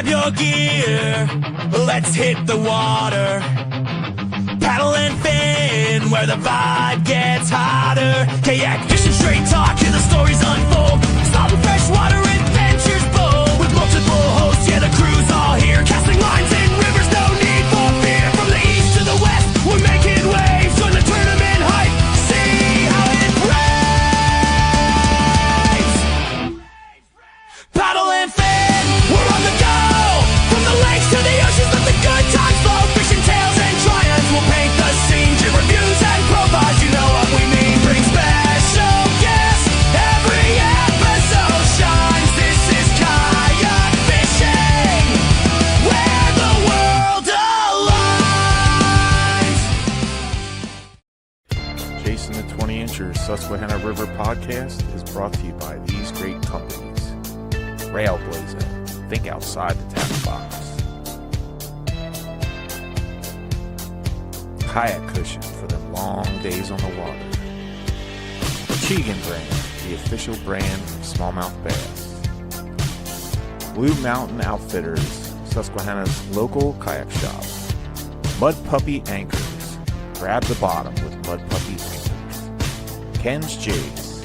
grab your gear, let's hit the water. Paddle and fin, where the vibe gets hotter. Kayak fishing, straight talk, hear the stories unfold. Stop freshwater adventures bold. With multiple hosts, yeah, the crew's all here. Casting lines in rivers, no need for fear. From the east to the west, we're making waves. Join the tournament hype, see how it raves. Paddle and fin, we're on the go. From the lakes to the oceans, let the good times flow. Fishing tales and triumphs will paint the scene. Jib reviews and profiles, you know what we mean. Bring special guests, every episode shines. This is kayak fishing, where the world aligns. Chasing the 20-inchers Susquehanna River podcast is brought to you by these great companies. Railblazer, think outside the tackle box. Kayak cushion for the long days on the water. Chegan brand, the official brand of smallmouth bass. Blue Mountain Outfitters, Susquehanna's local kayak shop. Mudpuppy Anchors, grab the bottom with Mudpuppy Anchors. Ken's Jigs,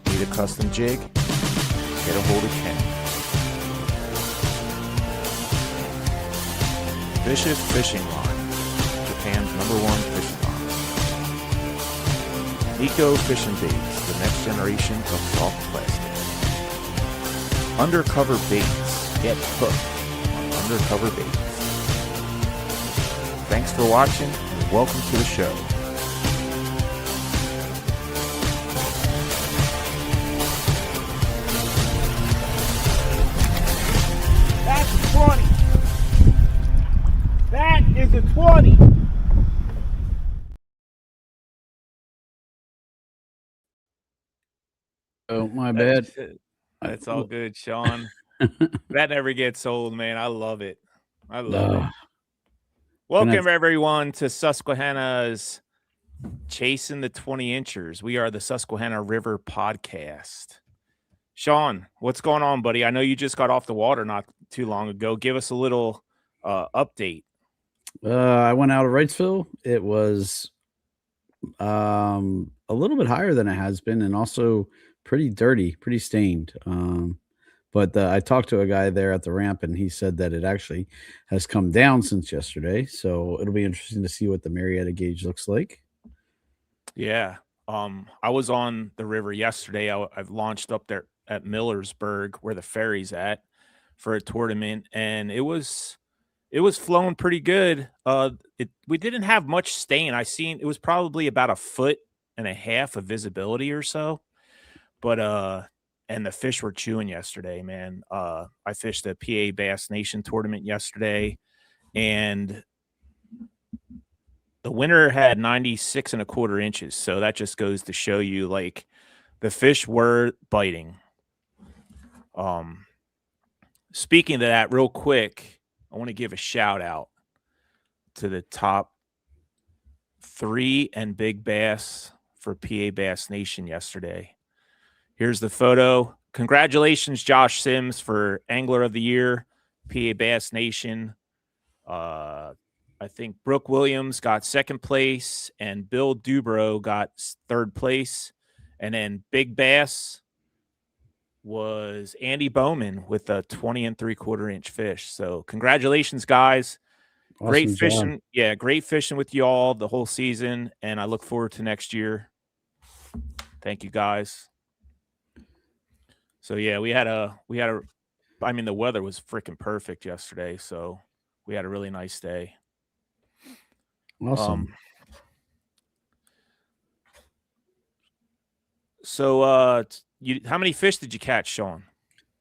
need a custom jig? Get a hold of Ken. Vicious Fishing Line, Japan's #1 fishing line. Eco Fishing Baits, the next generation of soft plastic. Undercover Baits, get hooked on Undercover Baits. Thanks for watching and welcome to the show. That's a 20. That is a 20. Oh, my bad. That's all good, Sean. That never gets old, man. I love it. I love it. Welcome, everyone, to Susquehanna's Chasing the 20-inchers. We are the Susquehanna River podcast. Sean, what's going on, buddy? I know you just got off the water not too long ago. Give us a little update. I went out of Wrightsville. It was a little bit higher than it has been, and also pretty dirty, pretty stained. But I talked to a guy there at the ramp, and he said that it actually has come down since yesterday. So it'll be interesting to see what the Marietta gauge looks like. Yeah. I was on the river yesterday. I've launched up there at Millersburg, where the ferry's at, for a tournament, and it was flowing pretty good. We didn't have much stain. It was probably about 1.5 feet of visibility or so. But and the fish were chewing yesterday, man. I fished the PA Bass Nation tournament yesterday, and the winner had 96.25 inches. So that just goes to show you, like, the fish were biting. Speaking of that, real quick, I want to give a shout out to the top 3 and big bass for PA Bass Nation yesterday. Here's the photo. Congratulations, Josh Sims, for Angler of the Year, PA Bass Nation. I think Brooke Williams got 2nd place, and Bill Dubrow got 3rd place. And then big bass was Andy Bowman with a 20.75-inch fish. So congratulations, guys. Awesome Great job. fishing. Yeah, great fishing with you all the whole season, and I look forward to next year. Thank you, guys. So yeah, the weather was freaking perfect yesterday, so we had a really nice day. Awesome. So how many fish did you catch, Sean?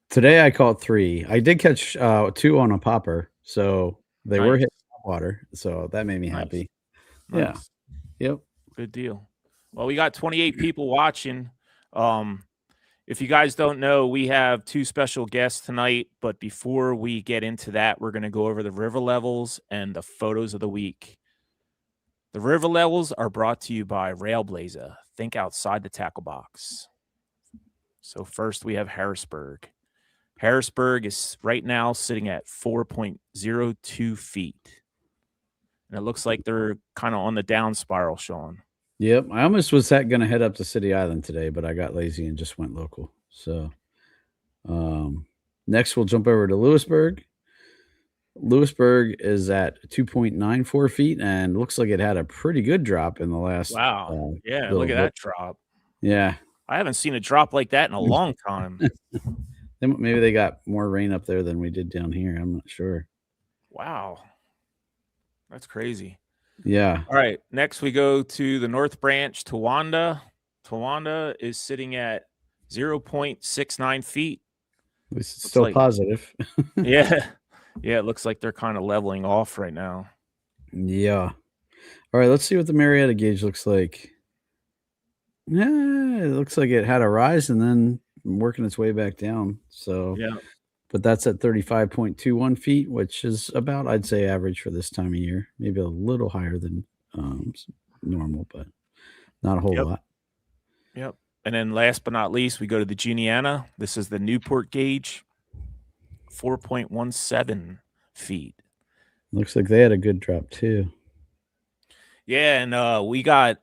Today I caught 3. I did catch 2 on a popper, so they were hitting water, so that made me happy. Nice. Yeah. Yep. Good deal. Well, we got 28 people watching. If you guys don't know, we have 2 special guests tonight, but before we get into that, we're going to go over the river levels and the photos of the week. The river levels are brought to you by Railblazer. Think outside the tackle box. So first we have Harrisburg. Harrisburg is right now sitting at 4.02 feet. And it looks like they're kind of on the down spiral, Sean. Yep. I almost was going to head up to City Island today, but I got lazy and just went local. So next we'll jump over to Lewisburg. Lewisburg is at 2.94 feet and looks like it had a pretty good drop in the last. Wow. Yeah, look at that drop. Yeah. I haven't seen a drop like that in a long time. Maybe they got more rain up there than we did down here. I'm not sure. Wow. That's crazy. Yeah. All right. Next, we go to the North Branch, Towanda. Towanda is sitting at 0.69 feet. It's still positive. Yeah. Yeah, it looks like they're kind of leveling off right now. Yeah. All right, let's see what the Marietta gauge looks like. Yeah, it looks like it had a rise and then working its way back down. So, yeah. But that's at 35.21 feet, which is about, I'd say, average for this time of year. Maybe a little higher than normal, but not a whole lot. Yep. And then last but not least, we go to the Juniana. This is the Newport gauge. 4.17 feet. Looks like they had a good drop too. Yeah, and we got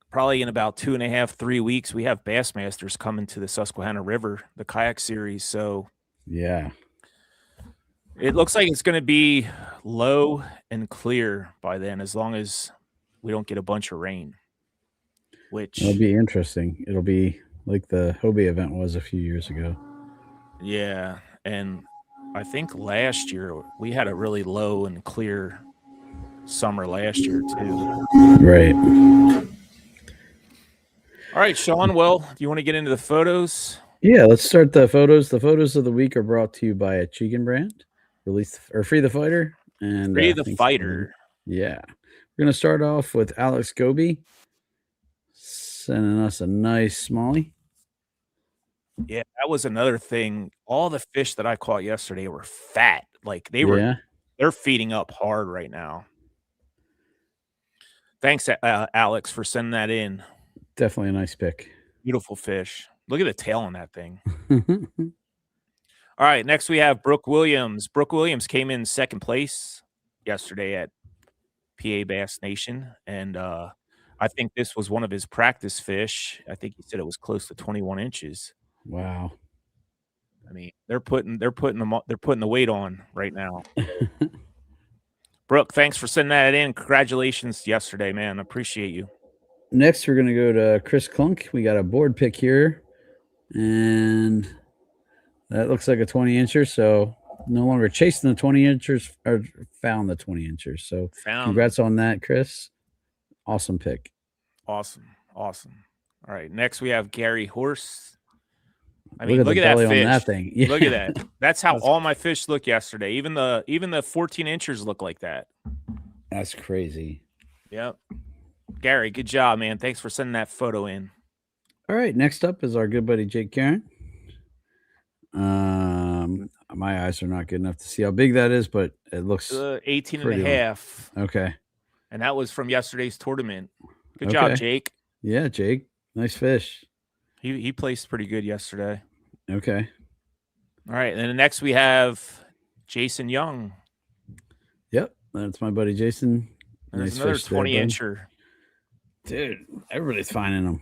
probably in about 2.5, 3 weeks, we have Bassmasters coming to the Susquehanna River, the kayak series. So yeah, it looks like it's going to be low and clear by then, as long as we don't get a bunch of rain. Which it'll be interesting. It'll be like the Hobie event was a few years ago. Yeah. And I think last year we had a really low and clear summer last year too. Right. All right, Sean. Well, do you want to get into the photos? Yeah, let's start the photos. The photos of the week are brought to you by a Chigan brand, Free the Fighter, and Free the Fighter. Yeah, we're gonna start off with Alex Goby sending us a nice smallie. Yeah, that was another thing. All the fish that I caught yesterday were fat. Like they're feeding up hard right now. Thanks, Alex, for sending that in. Definitely a nice pick. Beautiful fish. Look at the tail on that thing. All right, next we have Brooke Williams. Brooke Williams came in second place yesterday at PA Bass Nation, and I think this was one of his practice fish. I think he said it was close to 21 inches. Wow. I mean, they're putting the weight on right now. Brooke, thanks for sending that in. Congratulations yesterday, man. Appreciate you. Next, we're going to go to Chris Klunk. We got a board pick here, and that looks like a 20-incher, so no longer chasing the 20-inchers, or found the 20-inchers. So congrats on that, Chris. Awesome pick. Awesome. All right, next we have Gary Horse. I mean, look at that fish. On that thing. Yeah. Look at that. That's how all my fish look yesterday. Even the 14-inchers look like that. That's crazy. Yep. Gary, good job, man. Thanks for sending that photo in. All right, next up is our good buddy Jake Karen. My eyes are not good enough to see how big that is, but it looks 18 and a half. Okay. And that was from yesterday's tournament. Good job, Jake. Yeah, Jake. Nice fish. He placed pretty good yesterday. Okay. All right, and then next we have Jason Young. Yep, that's my buddy Jason. There's another 20-incher. Dude, everybody's finding them.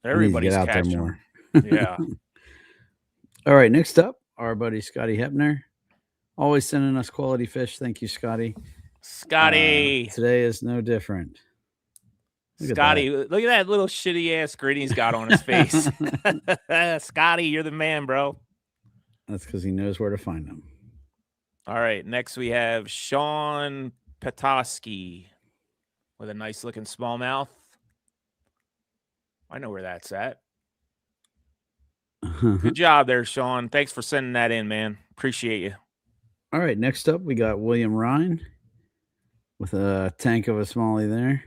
Everybody's out catching there more. Yeah. All right, next up, our buddy Scotty Hepner. Always sending us quality fish. Thank you, Scotty. Scotty. Today is no different. Scotty, look at that little shitty ass grin he's got on his face. Scotty, you're the man, bro. That's because he knows where to find them. All right, next we have Sean Petoskey with a nice looking smallmouth. I know where that's at. Good job there, Sean. Thanks for sending that in, man. Appreciate you. All right, next up we got William Ryan with a tank of a smallie there.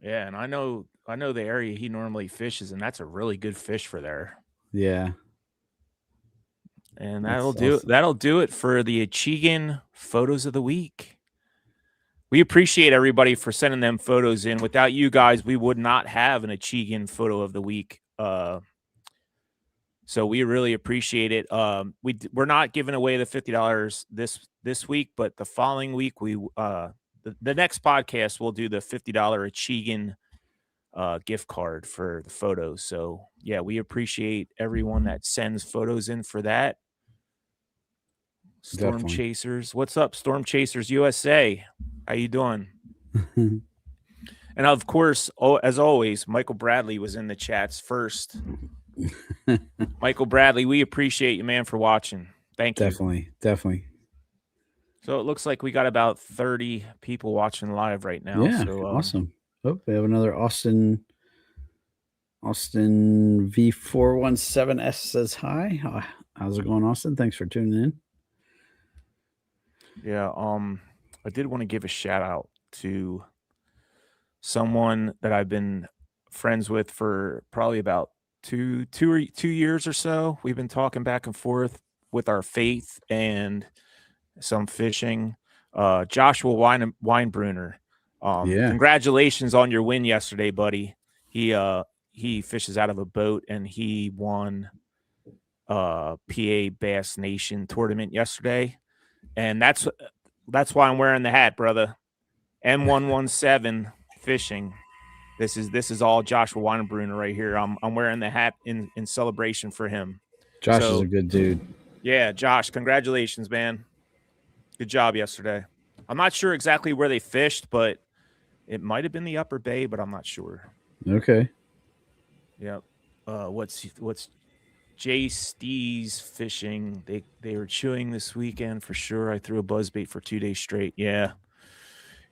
Yeah, and I know the area he normally fishes, and that's a really good fish for there. Yeah. And that'll do it for the Achigan photos of the week. We appreciate everybody for sending them photos in. Without you guys, we would not have an Achigan photo of the week So we really appreciate it. We're not giving away the $50 this week, but the following week the next podcast we'll do the $50 Achigan gift card for the photos. So yeah, we appreciate everyone that sends photos in for that. Storm Definitely. Chasers, what's up, Storm Chasers USA? How you doing? And of course, as always, Michael Bradley was in the chats first. Michael Bradley, we appreciate you, man, for watching. Thank you. Definitely. So it looks like we got about 30 people watching live right now. Yeah, so, awesome. Oh, we have another Austin V417S says hi. How's it going, Austin? Thanks for tuning in. Yeah, I did want to give a shout out to someone that I've been friends with for probably about two years or so. We've been talking back and forth with our faith and some fishing. Joshua Weinbrunner. Yeah. Congratulations on your win yesterday, buddy. He fishes out of a boat and he won PA Bass Nation tournament yesterday. And that's why I'm wearing the hat, brother. M117 fishing. This is all Joshua Weinbrunner right here. I'm wearing the hat in celebration for him. Josh is a good dude. Yeah, Josh, congratulations, man. Good job yesterday. I'm not sure exactly where they fished, but it might have been the Upper Bay, but I'm not sure. Okay. Yep. What's Jay Stees fishing? They were chewing this weekend for sure. I threw a buzzbait for 2 days straight. Yeah.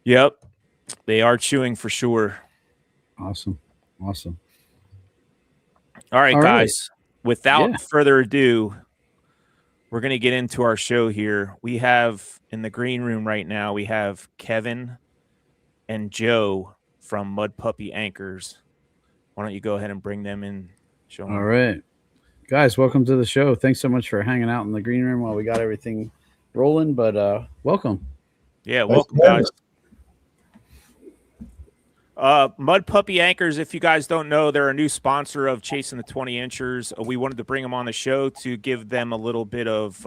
Yep. They are chewing for sure. Awesome. All right, guys. Without further ado, we're going to get into our show here. We have in the green room right now, we have Kevin and Joe from Mudpuppy Anchors. Why don't you go ahead and bring them in? Show them. All right. Guys, welcome to the show. Thanks so much for hanging out in the green room while we got everything rolling, but welcome. Yeah, welcome, guys. Mudpuppy Anchors, if you guys don't know, they're a new sponsor of Chasing the 20 Inchers. We wanted to bring them on the show to give them a little bit of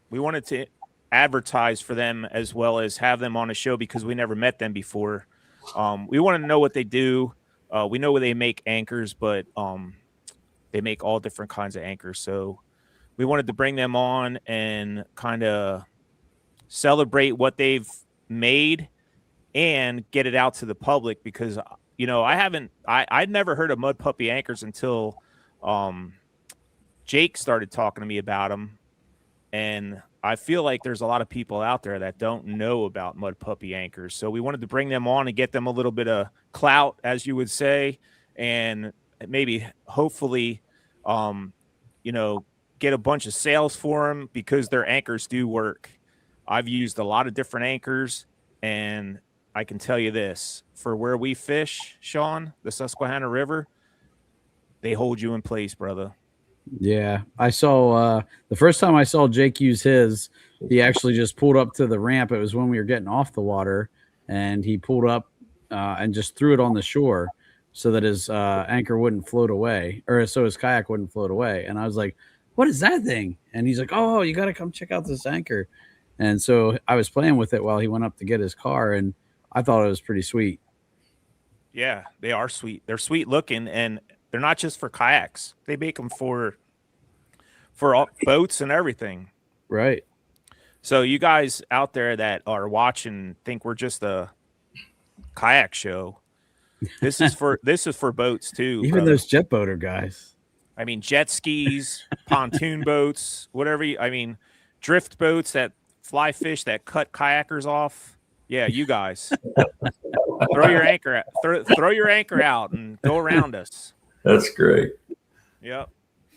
we wanted to advertise for them as well as have them on a show because we never met them before. We want to know what they do. We know they make anchors, but they make all different kinds of anchors. So we wanted to bring them on and kind of celebrate what they've made and get it out to the public because, I'd never heard of Mudpuppy Anchors until Jake started talking to me about them. And I feel like there's a lot of people out there that don't know about Mudpuppy Anchors. So we wanted to bring them on and get them a little bit of clout, as you would say, and maybe hopefully, get a bunch of sales for them because their anchors do work. I've used a lot of different anchors, and I can tell you this, for where we fish, Sean, the Susquehanna River, they hold you in place, brother. Yeah, I saw the first time I saw Jake use his, he actually just pulled up to the ramp. It was when we were getting off the water, and he pulled up and just threw it on the shore so that his anchor wouldn't float away, or so his kayak wouldn't float away. And I was like, what is that thing? And he's like, oh, you got to come check out this anchor. And so I was playing with it while he went up to get his car, and I thought it was pretty sweet. Yeah, they are sweet. They're sweet looking, and they're not just for kayaks. They make them for all boats and everything. Right. So you guys out there that are watching think we're just a kayak show. This is for boats too. Even brother. Those jet boater guys. I mean, jet skis, pontoon boats, whatever. Drift boats that fly fish that cut kayakers off. Yeah, you guys. Throw your anchor out and go around us. That's great. Yep.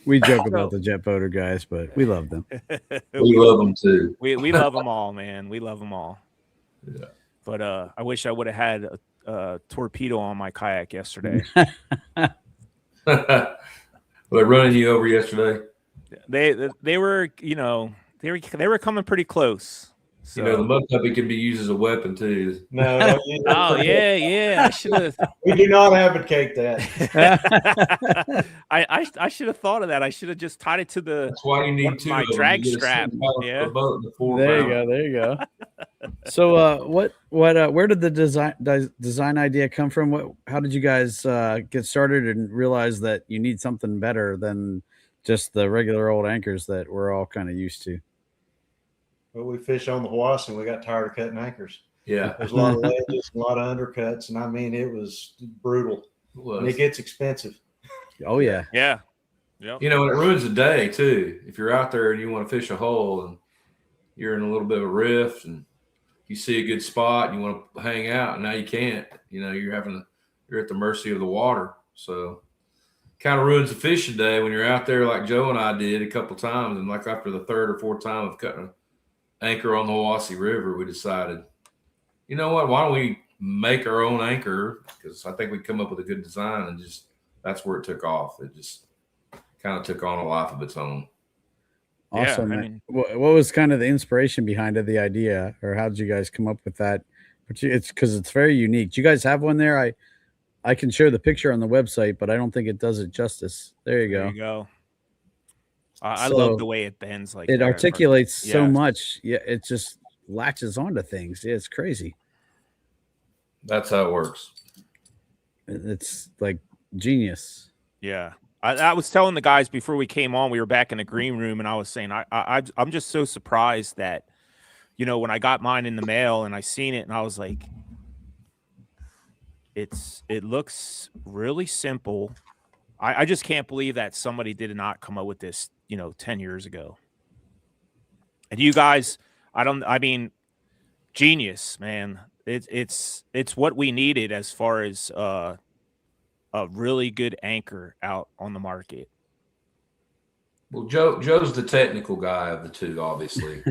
We joke about the jet boater guys, but we love them. we love them too. We love them all, man. We love them all. Yeah. But I wish I would have had a torpedo on my kayak yesterday. Were they running you over yesterday? They were, they were coming pretty close. You know, the Mudpuppy can be used as a weapon too. No, don't use that Oh for- yeah. I should have. We do not advocate that. I should have thought of that. I should have just tied it to the That's why you need two my of them. drag You get a strap. 6 pound Yeah. for a boat and a 4 There you pound. go. There you go. So, where did the design idea come from? How did you guys get started and realize that you need something better than just the regular old anchors that we're all kind of used to? But we fish on the Huas and we got tired of cutting anchors. Yeah, There's a lot of ledges, a lot of undercuts, and I mean it was brutal. it was. And it gets expensive. Oh yeah. Yeah. Yep. You know, and it ruins the day too. If you're out there and you want to fish a hole and you're in a little bit of a rift and you see a good spot and you want to hang out and now you can't, you know, you're at the mercy of the water. So kind of ruins the fishing day when you're out there like Joe and I did a couple times. And like after the third or fourth time of cutting an anchor on the Hiwassee River, we decided, you know what, why don't we make our own anchor? Because I think we come up with a good design and just that's where it took off. It just kind of took on a life of its own. Awesome. I man. mean- what was kind of the inspiration behind it, the idea, or how did you guys come up with that? It's because it's very unique. Do you guys have one there? I can share the picture on the website, but I don't think it does it justice. There you There go. you go. I So, love the way it bends like It that. articulates so Yeah. much. Yeah, it just latches onto things. Yeah, it's crazy. That's how it works. It's like genius. Yeah. I was telling the guys before we came on, we were back in the green room, and I was saying I'm just so surprised that, you know, when I got mine in the mail and I seen it and I was like, it looks really simple. I just can't believe that somebody did not come up with this, you know, 10 years ago. And you guys, I mean, genius, man. It's what we needed as far as a really good anchor out on the market. Well, Joe's the technical guy of the two, obviously.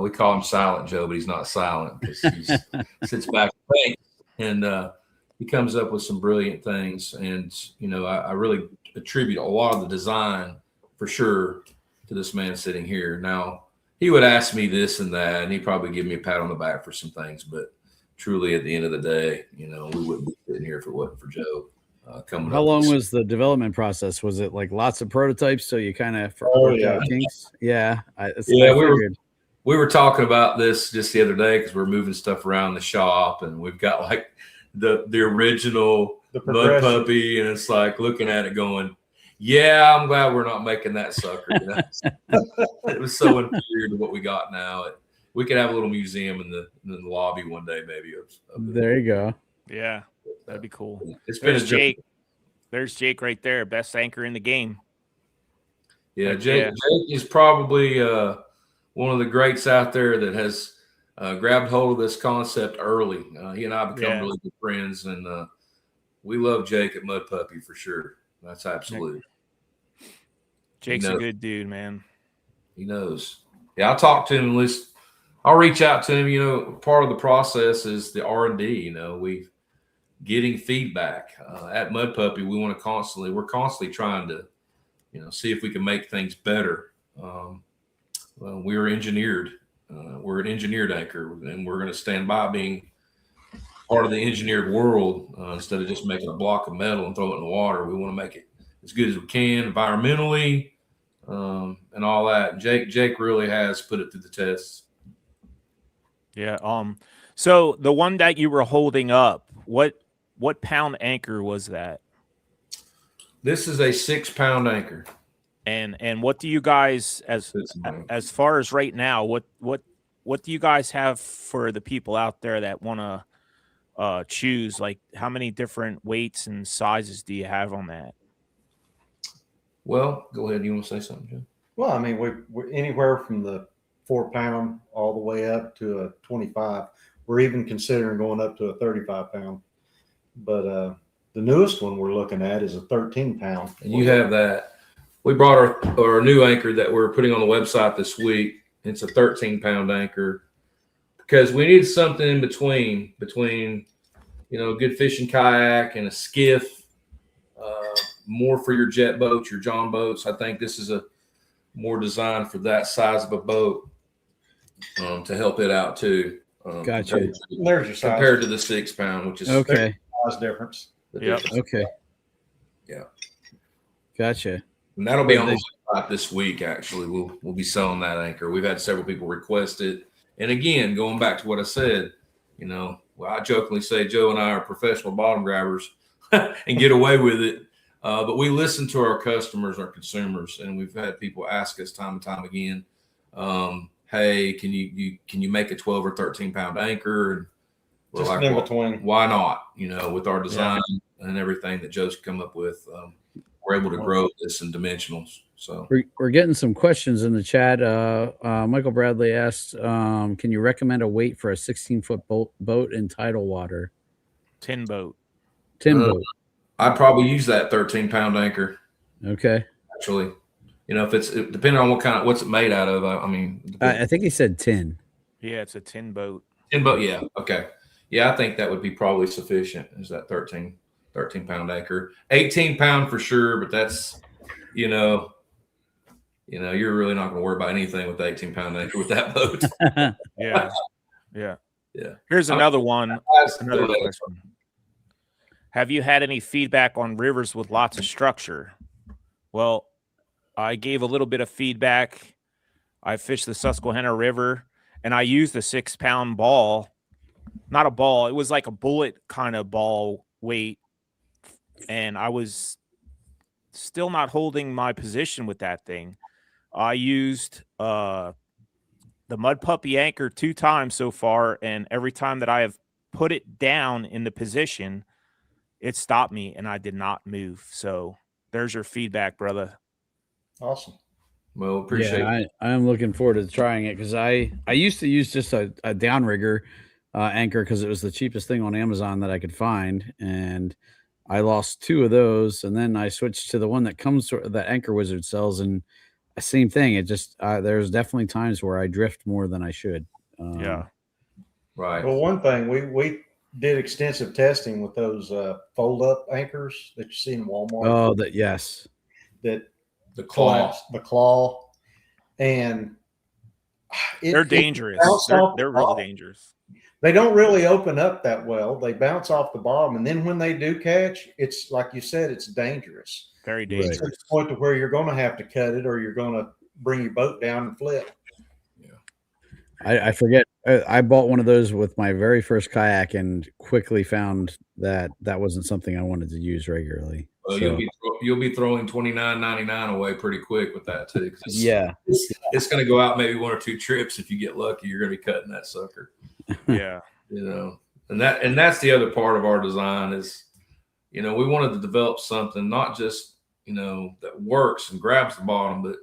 We call him Silent Joe, but he's not silent because he sits back and thinks, and he comes up with some brilliant things. And, you know, I really attribute a lot of the design for sure to this man sitting here. Now, he would ask me this and that, and he'd probably give me a pat on the back for some things, but truly at the end of the day, you know, we wouldn't be sitting here if it wasn't for Joe. Coming How up long with was the development process? Was it like lots of prototypes? So you kind of Oh, yeah. out kinks? Yeah. I Yeah, figured. we were talking about this just the other day because we're moving stuff around the shop, and we've got like the original The Mud progression. Puppy, and it's like looking at it going, yeah, I'm glad we're not making that sucker. You know? It was so inferior to what we got now. We could have a little museum in the lobby one day, maybe. There you go. Yeah, that'd be cool. It's been There's a journey. Jake. There's Jake right there, best anchor in the game. Yeah, Heck Jake, yeah. Jake is probably one of the greats out there that has grabbed hold of this concept early. He and I have become Yeah. really good friends, and we love Jake at Mud Puppy for sure. That's absolute. Jake's No. a good dude, man. He knows. Yeah, I'll talk to him. At least I'll reach out to him. You know, part of the process is the R&D. You know, we getting feedback at Mud Puppy. We're constantly trying to, you know, see if we can make things better. Well, we're engineered. We're an engineered anchor, and we're going to stand by being part of the engineered world instead of just making a block of metal and throw it in the water. We want to make it as good as we can environmentally and all that. Jake really has put it through the test. Yeah. So the one that you were holding up, what pound anchor was that? This is a 6-pound anchor. And what do you guys as far as right now, what do you guys have for the people out there that want to choose? Like, how many different weights and sizes do you have on that? Well, go ahead. You want to say something, Joe? Well, I mean, we're anywhere from the 4-pound all the way up to a 25. We're even considering going up to a 35-pound. But the newest one we're looking at is a 13-pound. And you have that. We brought our new anchor that we're putting on the website this week. It's a 13-pound anchor because we need something in between, you know, a good fishing kayak and a skiff, more for your jet boats, your John boats. I think this is a more designed for that size of a boat to help it out too. Gotcha. There's your size. Compared to the 6 pound, which is Okay. Size difference. the Yep. difference. Okay. Yeah. Gotcha. And that'll be But on they- the website this week. Actually, we'll be selling that anchor. We've had several people request it. And again, going back to what I said, I jokingly say Joe and I are professional bottom grabbers and get away with it. But we listen to our customers, our consumers, and we've had people ask us time and time again, "Hey, can you make a 12 or 13 pound anchor?" And we're Just like, in well, between. why not? With our design and everything that Joe's come up with, we're able to grow this in dimensionals. So We're getting some questions in the chat. Michael Bradley asked, can you recommend a weight for a 16-foot boat in tidal water? Tin boat. Tin boat. I'd probably use that 13 pound anchor. Okay. Actually, if it's depending on what's it made out of. I think he said tin. Yeah, it's a tin boat. tin boat. Yeah. Okay. Yeah. I think that would be probably sufficient. Is that 13 pound anchor, 18 pound for sure. But that's, you're really not going to worry about anything with the 18 pound anchor with that boat. Yeah. Yeah. Yeah. Here's another one. Another question. Have you had any feedback on rivers with lots of structure? Well, I gave a little bit of feedback. I fished the Susquehanna River and I used a 6 pound ball, not a ball. It was like a bullet kind of ball weight. And I was still not holding my position with that thing. I used the Mudpuppy Anchor 2 times so far. And every time that I have put it down in the position, it stopped me and I did not move. So there's your feedback, brother. Awesome. Well, appreciate it. I'm looking forward to trying it because I used to use just a downrigger anchor because it was the cheapest thing on Amazon that I could find, and I lost 2 of those, and then I switched to the one that that Anchor Wizard sells, and same thing. It just there's definitely times where I drift more than I should. Yeah. Right. Well, one thing we did extensive testing with those fold-up anchors that you see in Walmart. Oh, yes. That The claw. the claw, and They're dangerous. They're really dangerous. They don't really open up that well. They bounce off the bottom, and then when they do catch, it's like you said, it's dangerous. Very dangerous. To the point to where you're going to have to cut it, or you're going to bring your boat down and flip. I forget. I bought one of those with my very first kayak and quickly found that wasn't something I wanted to use regularly. Well, So, you'll be throwing $29.99 away pretty quick with that too. yeah. It's going to go out maybe 1 or 2 trips. If you get lucky, you're going to be cutting that sucker. Yeah. And that's the other part of our design is, we wanted to develop something not just that works and grabs the bottom, but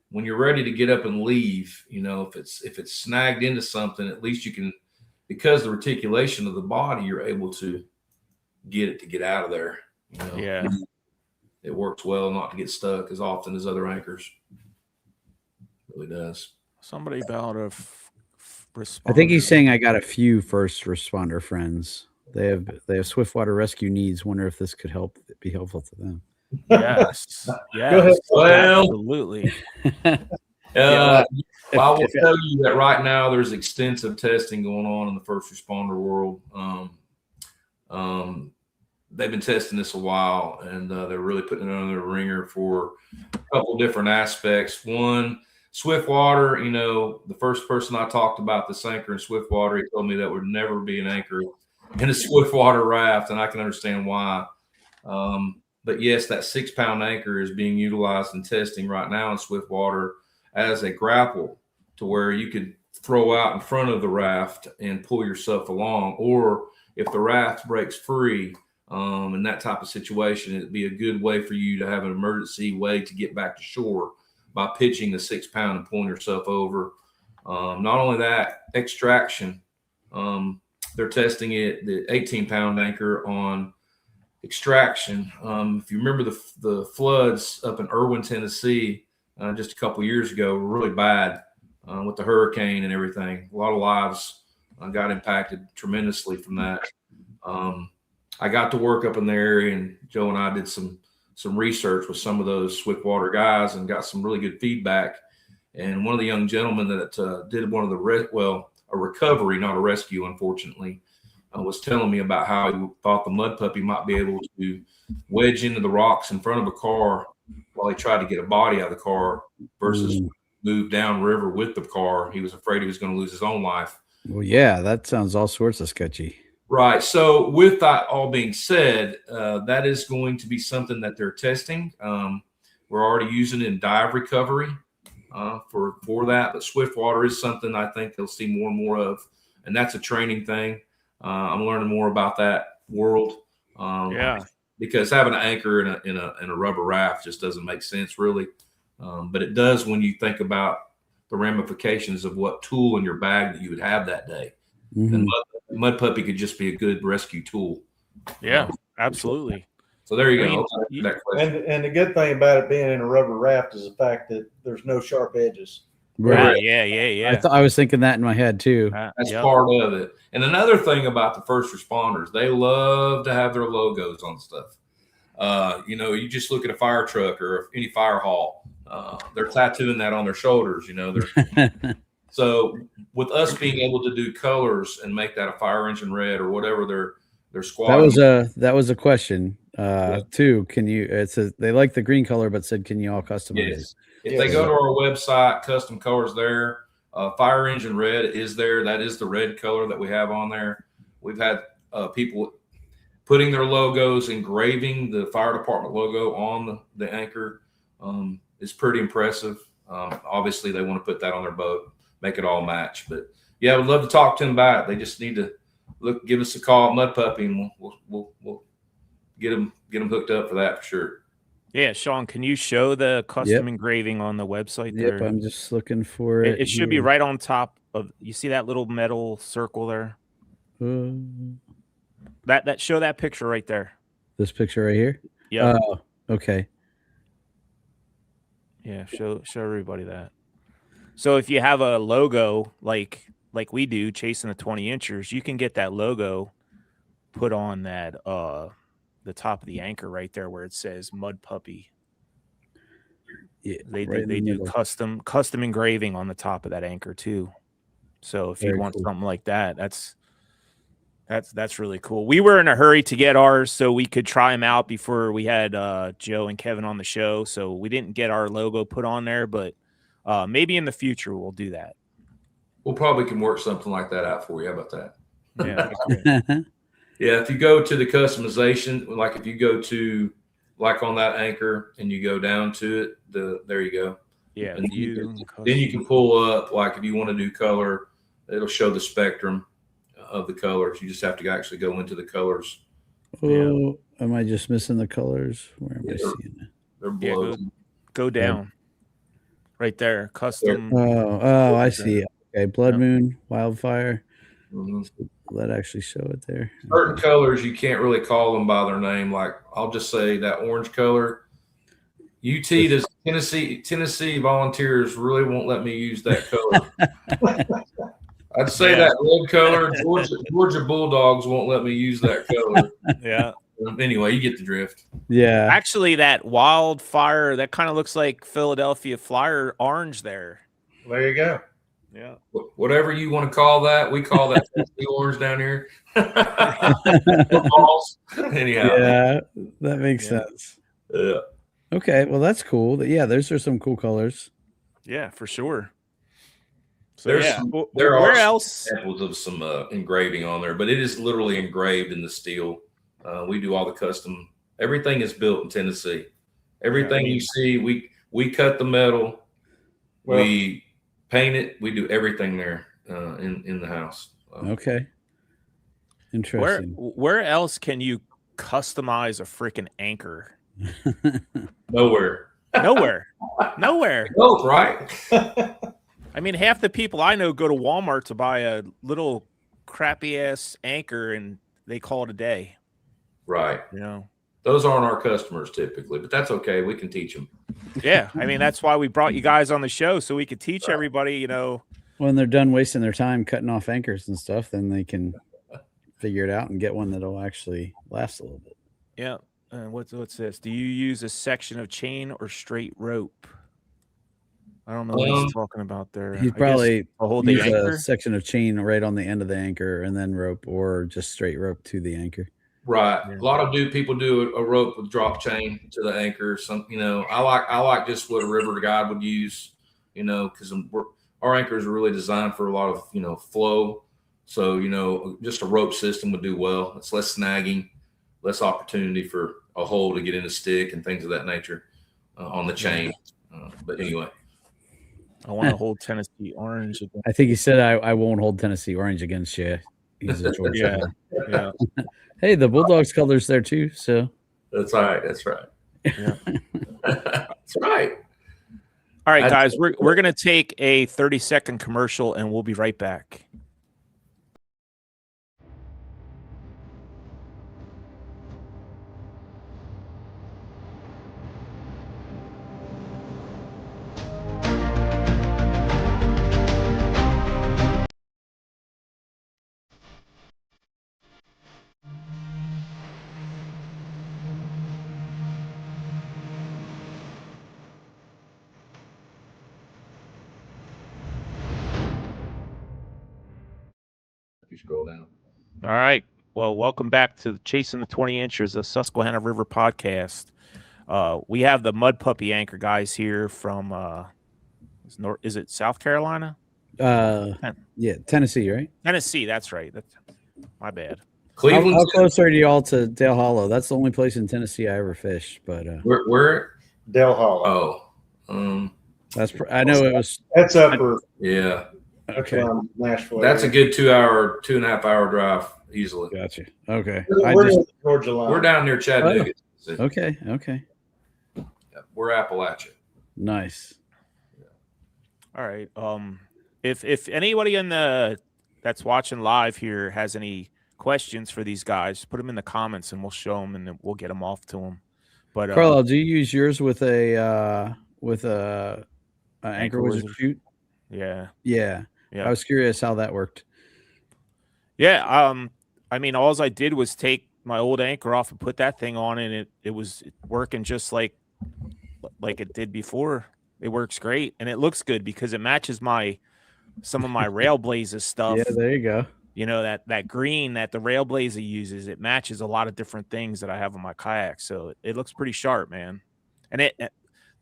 when you're ready to get up and leave, if it's snagged into something, at least you can, because the reticulation of the body, you're able to get it to get out of there. Yeah. It works well not to get stuck as often as other anchors. It really does. Somebody about a responder. I think he's saying I got a few first responder friends. They have swiftwater rescue needs. Wonder if this could be helpful to them. Yes. Yes. Go ahead. Well, absolutely. I will tell you that right now there's extensive testing going on in the first responder world. They've been testing this a while, and they're really putting it under the ringer for a couple different aspects. One, Swiftwater, the first person I talked about this anchor in Swiftwater, he told me that would never be an anchor in a Swiftwater raft, and I can understand why. But yes, that 6 pound anchor is being utilized in testing right now in Swiftwater as a grapple to where you could throw out in front of the raft and pull yourself along. Or if the raft breaks free in that type of situation, it'd be a good way for you to have an emergency way to get back to shore by pitching the 6 pound and pulling yourself over. Not only that, extraction. They're testing the 18 pound anchor on extraction. If you remember the floods up in Irwin, Tennessee, just a couple of years ago, were really bad with the hurricane and everything. A lot of lives got impacted tremendously from that. I got to work up in the area, and Joe and I did some some research with some of those Swiftwater guys and got some really good feedback. And one of the young gentlemen that did one of the a recovery, not a rescue, unfortunately, was telling me about how he thought the mud puppy might be able to wedge into the rocks in front of a car while he tried to get a body out of the car versus move downriver with the car. He was afraid he was going to lose his own life. Well, yeah, that sounds all sorts of sketchy. Right. So with that all being said, that is going to be something that they're testing. We're already using it in dive recovery for that. But Swiftwater is something I think they'll see more and more of. And that's a training thing. I'm learning more about that world. Because having an anchor in a rubber raft just doesn't make sense really. But it does when you think about the ramifications of what tool in your bag that you would have that day. And mud puppy could just be a good rescue tool. Yeah, absolutely. So there you go. And the good thing about it being in a rubber raft is the fact that there's no sharp edges. Right. Yeah. I was thinking that in my head too. That's part of it. And another thing about the first responders, they love to have their logos on stuff. You just look at a fire truck or any fire hall, they're tattooing that on their shoulders. So with us being able to do colors and make that a fire engine red or whatever their squad. That was a question too. Can you? They like the green color, but said, can you all customize it? If they go to our website, custom colors there, fire engine red is there. That is the red color that we have on there. We've had people putting their logos, engraving the fire department logo on the anchor. Is pretty impressive. Obviously, they want to put that on their boat, make it all match. But yeah, I would love to talk to them about it. They just need to give us a call at Mud Puppy, and we'll get them hooked up for that for sure. Yeah, Sean, can you show the custom engraving on the website there? Yep, I'm just looking for it. It should be right on top of. You see that little metal circle there? That show that picture right there. This picture right here. Yeah. Oh, okay. Yeah, show everybody that. So if you have a logo like we do, chasing the 20 inchers, you can get that logo put on that the top of the anchor right there where it says Mud Puppy. Yeah, they do custom engraving on the top of that anchor too. So if you want something like that, that's really cool. We were in a hurry to get ours so we could try them out before we had Joe and Kevin on the show. So we didn't get our logo put on there, but maybe in the future we'll do that. We'll probably can work something like that out for you. How about that? Yeah. Yeah. If you go to the customization, like if you go to like on that anchor and you go down to it, there you go. Yeah. And then you can pull up, like if you want to do color, it'll show the spectrum of the colors. You just have to actually go into the colors. Oh, am I just missing the colors? Where am I seeing it? They're blue. Go down. Right there. Custom. Oh, I see. Okay. Blood Moon, Wildfire. Mm-hmm. Let actually show it there. Certain colors you can't really call them by their name. Like I'll just say that orange color. does Tennessee volunteers really won't let me use that color. I'd say that red color. Georgia Bulldogs won't let me use that color. Yeah. Anyway, you get the drift. Yeah. Actually, that Wildfire, that kind of looks like Philadelphia Flyer orange there. There you go. Yeah. Whatever you want to call that, we call that orange down here. Anyhow. Yeah, that makes sense. Yeah. Okay, well that's cool. Yeah, those are some cool colors. Yeah, for sure. So there where are else? Examples of some engraving on there, but it is literally engraved in the steel. We do all the custom. Everything is built in Tennessee. Everything you see, we cut the metal, we paint it, we do everything there in the house. Okay. Interesting. Where else can you customize a freaking anchor? Nowhere. Both, right? I mean, half the people I know go to Walmart to buy a little crappy ass anchor and they call it a day. Right. Those aren't our customers typically, but that's okay. We can teach them. Yeah. I mean, that's why we brought you guys on the show so we could teach everybody, When they're done wasting their time cutting off anchors and stuff, then they can figure it out and get one that'll actually last a little bit. Yeah. what's this? Do you use a section of chain or straight rope? I don't know what he's talking about there. He's I guess probably to hold the use a anchor. section of chain right on the end of the anchor and then rope, or just straight rope to the anchor. Right. Yeah. A lot of people do a rope with drop chain to the anchor. Some, I like just what a river guide would use, because our anchors are really designed for a lot of, flow. So, just a rope system would do well. It's less snagging, less opportunity for a hole to get in a stick and things of that nature on the chain. But anyway. I want to hold Tennessee Orange again. I think he said I won't hold Tennessee Orange against you. He's a Georgia. Yeah. Hey, the Bulldogs colors there too. So that's right. That's right. Yeah. That's right. All right, guys, we're gonna take a 30-second commercial and we'll be right back. If you scroll down. All right. Well, welcome back to Chasing the 20 Inchers, the Susquehanna River podcast. We have the Mudpuppy Anchor guys here from is it South Carolina? Yeah, Tennessee, right? Tennessee, that's right. That's my bad. Cleveland. How close are y'all to Dale Hollow? That's the only place in Tennessee I ever fished. But Where? Dale Hollow. Oh, I know it was. That's upper. yeah. Okay, Nashville. That's a good 2.5 hour drive easily. gotcha. Okay, We're in Georgia line. We're down near Chattanooga. Okay. Yeah, we're Appalachia. Nice. All right. If anybody that's watching live here has any questions for these guys, put them in the comments and we'll show them and then we'll get them off to them. But Carlisle, do you use yours with a anchor wizard shoot? Yeah. I was curious how that worked. Yeah. I mean, all I did was take my old anchor off and put that thing on, and it was working just like it did before. It works great, and it looks good because it matches some of my Railblazer stuff. Yeah, there you go. That green that the Railblazer uses, it matches a lot of different things that I have on my kayak, so it looks pretty sharp, man. And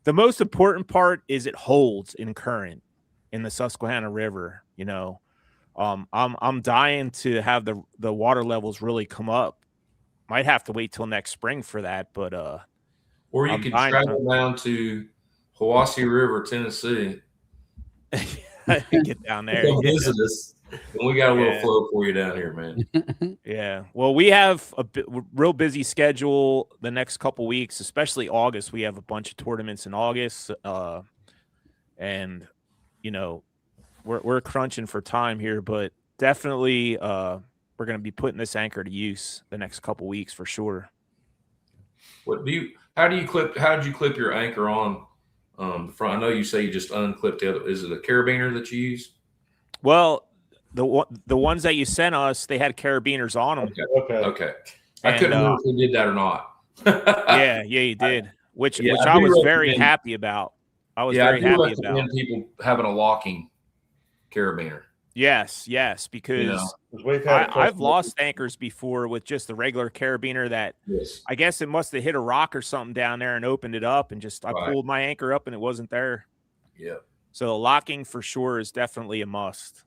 the most important part is it holds in current in the Susquehanna River. I'm dying to have the water levels really come up. Might have to wait till next spring for that, but or you can travel down to Hiwassee River, Tennessee. Get down there. Come visit us. And we got a little flow for you down here, man. Yeah. Well, we have a real busy schedule the next couple weeks, especially August. We have a bunch of tournaments in August, and we're crunching for time here, but definitely we're going to be putting this anchor to use the next couple weeks for sure. How did you clip your anchor on the front? I know you say you just unclipped the other. Is it a carabiner that you use? Well, the ones that you sent us, they had carabiners on them. Okay. I couldn't remember if we did that or not. yeah, you did. Which I was very happy about. I was very happy about people having a locking carabiner. Yes, because I've lost anchors before with just the regular carabiner that I guess it must have hit a rock or something down there and opened it up, and I pulled my anchor up and it wasn't there. Yeah. So locking for sure is definitely a must.